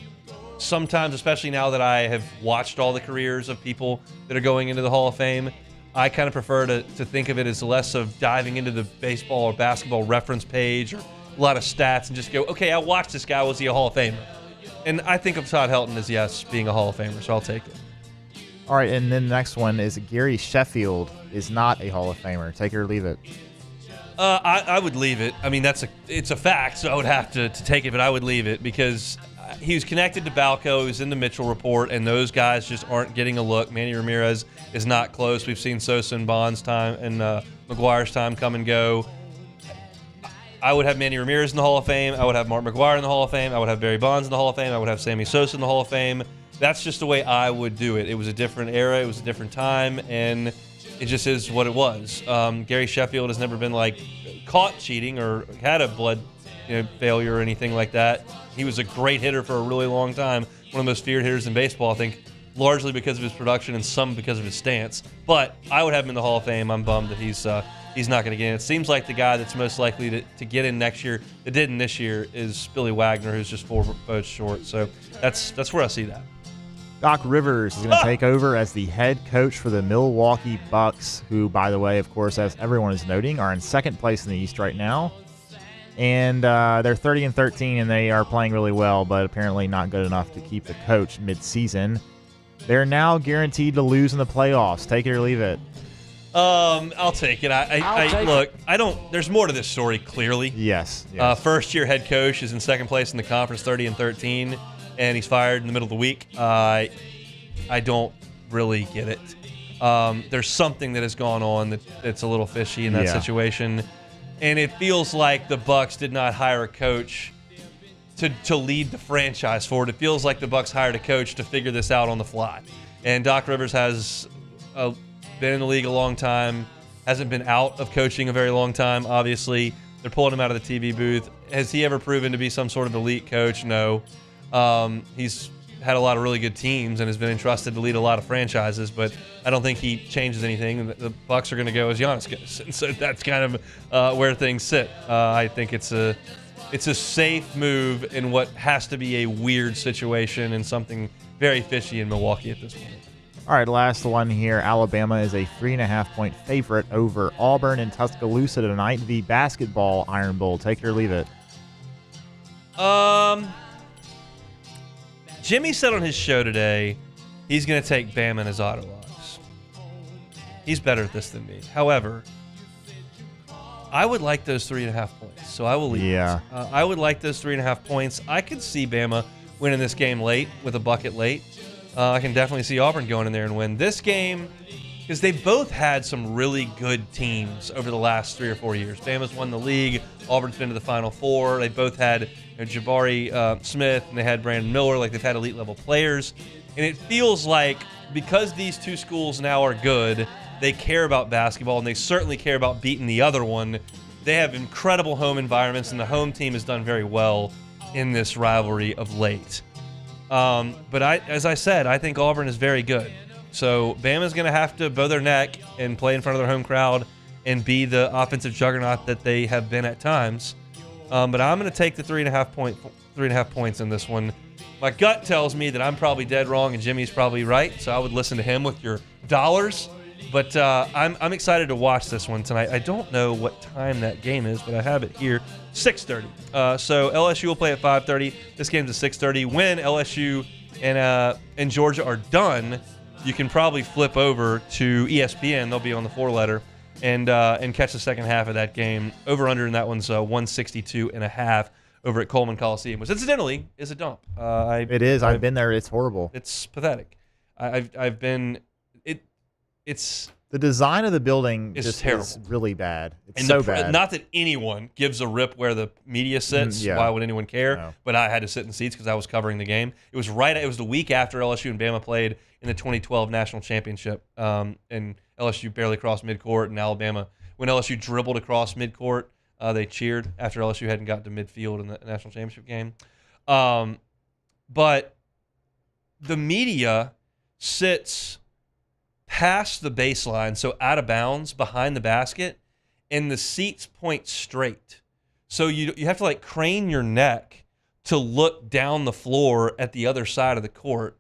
sometimes, especially now that I have watched all the careers of people that are going into the Hall of Fame, I kind of prefer to think of it as less of diving into the baseball or basketball reference page or a lot of stats and just go, okay, I watched this guy. Was he a Hall of Famer? And I think of Todd Helton as, yes, being a Hall of Famer, so I'll take it. All right, and then the next one is Gary Sheffield is not a Hall of Famer. Take it or leave it. I would leave it. I mean, it's a fact, so I would have to take it, but I would leave it because he was connected to Balco. He was in the Mitchell report, and those guys just aren't getting a look. Manny Ramirez is not close. We've seen Sosa and Bonds' time and McGuire's time come and go. I would have Manny Ramirez in the Hall of Fame. I would have Mark McGwire in the Hall of Fame. I would have Barry Bonds in the Hall of Fame. I would have Sammy Sosa in the Hall of Fame. That's just the way I would do it. It was a different era. It was a different time, and it just is what it was. Gary Sheffield has never been caught cheating or had a blood failure or anything like that. He was a great hitter for a really long time. One of the most feared hitters in baseball, I think, largely because of his production and some because of his stance. But I would have him in the Hall of Fame. I'm bummed that he's not going to get in. It seems like the guy that's most likely to get in next year that didn't this year is Billy Wagner, who's just 4 votes short. So that's where I see that. Doc Rivers is going to take over as the head coach for the Milwaukee Bucks, who, by the way, of course, as everyone is noting, are in second place in the East right now. And they're 30-13, and they are playing really well, but apparently not good enough to keep the coach mid-season. They're now guaranteed to lose in the playoffs. Take it or leave it. I'll take it. I don't. There's more to this story. Clearly, yes. First-year head coach is in second place in the conference, 30-13, and he's fired in the middle of the week. I don't really get it. There's something that has gone on that's a little fishy in that situation, and it feels like the Bucks did not hire a coach to lead the franchise forward. It feels like the Bucks hired a coach to figure this out on the fly, and Doc Rivers has been in the league a long time, hasn't been out of coaching a very long time, obviously. They're pulling him out of the TV booth. Has he ever proven to be some sort of elite coach? No. He's had a lot of really good teams and has been entrusted to lead a lot of franchises, but I don't think he changes anything. The Bucks are going to go as Giannis goes, and so that's kind of where things sit. I think it's a safe move in what has to be a weird situation and something very fishy in Milwaukee at this point. All right, last one here. Alabama is a 3.5-point favorite over Auburn in Tuscaloosa tonight. The basketball Iron Bowl. Take it or leave it. Jimmy said on his show today he's going to take Bama in his auto locks. He's better at this than me. However, I would like those 3.5 points, so I will leave it. I would like those 3.5 points. I could see Bama winning this game late with a bucket late. I can definitely see Auburn going in there and win this game because they've both had some really good teams over the last 3 or 4 years. Bama's won the league. Auburn's been to the Final Four. They both had Jabari Smith and they had Brandon Miller. Like, they've had elite-level players. And it feels like because these two schools now are good, they care about basketball, and they certainly care about beating the other one. They have incredible home environments, and the home team has done very well in this rivalry of late. But as I said, I think Auburn is very good. So Bama's going to have to bow their neck and play in front of their home crowd and be the offensive juggernaut that they have been at times. But I'm going to take the 3.5 points in this one. My gut tells me that I'm probably dead wrong and Jimmy's probably right, so I would listen to him with your dollars. But I'm excited to watch this one tonight. I don't know what time that game is, but I have it here. 6:30. So LSU will play at 5:30. This game's at 6:30. When LSU and Georgia are done, you can probably flip over to ESPN. They'll be on the 4-letter and catch the second half of that game. Over/under in that one's 162.5 over at Coleman Coliseum, which incidentally is a dump. It is. I've been there. It's horrible. It's pathetic. I've been. It's the design of the building is terrible. Is really bad. It's and so bad. Not that anyone gives a rip where the media sits. Yeah. Why would anyone care? No. But I had to sit in seats because I was covering the game. It was the week after LSU and Bama played in the 2012 national championship. And LSU barely crossed midcourt, and Alabama, when LSU dribbled across midcourt, they cheered after LSU hadn't gotten to midfield in the national championship game. But the media sits past the baseline, so out of bounds behind the basket, and the seats point straight. So you have to crane your neck to look down the floor at the other side of the court.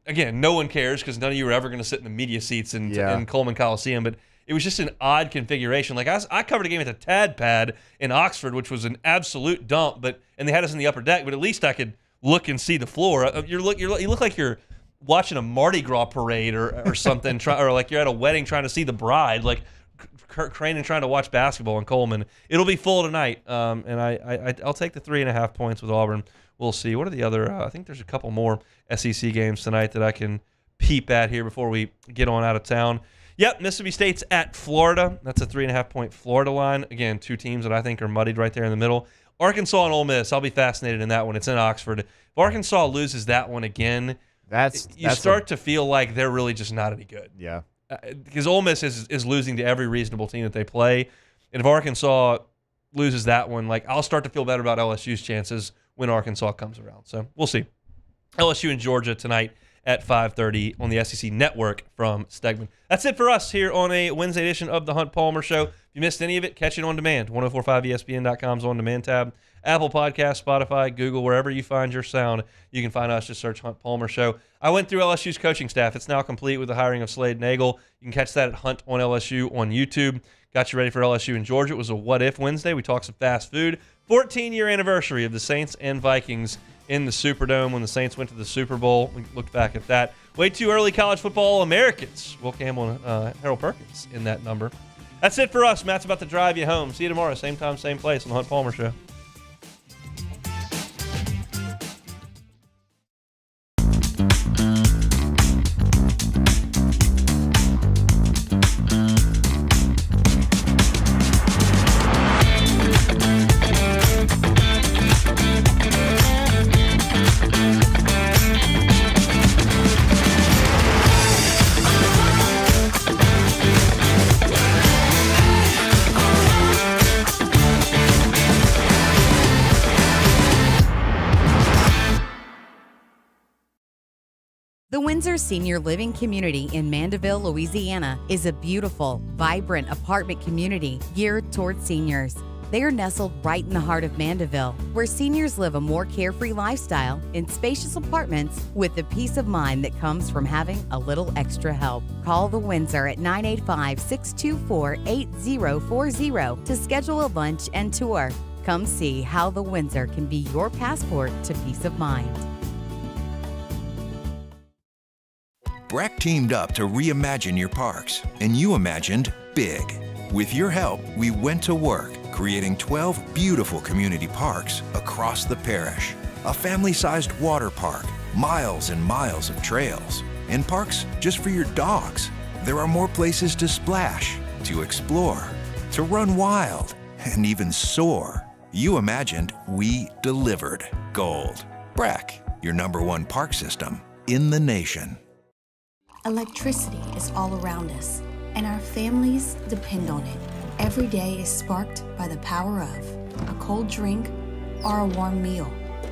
Again, no one cares because none of you are ever going to sit in the media seats in Coleman Coliseum, but it was just an odd configuration. I covered a game at the Tad Pad in Oxford, which was an absolute dump, and they had us in the upper deck, but at least I could look and see the floor. You look like you're watching a Mardi Gras parade or something, or like you're at a wedding trying to see the bride. craning trying to watch basketball in Coleman. It'll be full tonight, and I'll take the 3.5 points with Auburn. We'll see. What are the other? I think there's a couple more SEC games tonight that I can peep at here before we get on out of town. Yep, Mississippi State's at Florida. That's a 3.5-point Florida line. Again, two teams that I think are muddied right there in the middle. Arkansas and Ole Miss. I'll be fascinated in that one. It's in Oxford. If Arkansas loses that one again, you start to feel like they're really just not any good. Yeah. Because Ole Miss is losing to every reasonable team that they play. And if Arkansas loses that one, like, I'll start to feel better about LSU's chances when Arkansas comes around. So we'll see. LSU and Georgia tonight at 5:30 on the SEC Network from Stegman. That's it for us here on a Wednesday edition of the Hunt Palmer Show. If you missed any of it, catch it on demand. 1045ESPN.com's on demand tab. Apple Podcasts, Spotify, Google, wherever you find your sound, you can find us. Just search Hunt Palmer Show. I went through LSU's coaching staff. It's now complete with the hiring of Slade Nagel. You can catch that at Hunt on LSU on YouTube. Got you ready for LSU in Georgia. It was a What If Wednesday. We talked some fast food. 14-year anniversary of the Saints and Vikings in the Superdome when the Saints went to the Super Bowl. We looked back at that. Way too early college football Americans. Will Campbell and Harold Perkins in that number. That's it for us. Matt's about to drive you home. See you tomorrow, same time, same place on the Hunt Palmer Show. The Windsor Senior Living Community in Mandeville, Louisiana is a beautiful, vibrant apartment community geared toward seniors. They are nestled right in the heart of Mandeville, where seniors live a more carefree lifestyle in spacious apartments with the peace of mind that comes from having a little extra help. Call the Windsor at 985-624-8040 to schedule a lunch and tour. Come see how the Windsor can be your passport to peace of mind. Breck teamed up to reimagine your parks, and you imagined big. With your help, we went to work, creating 12 beautiful community parks across the parish. A family-sized water park, miles and miles of trails, and parks just for your dogs. There are more places to splash, to explore, to run wild, and even soar. You imagined, we delivered. Gold. Breck, your #1 park system in the nation. Electricity is all around us, and our families depend on it. Every day is sparked by the power of a cold drink or a warm meal.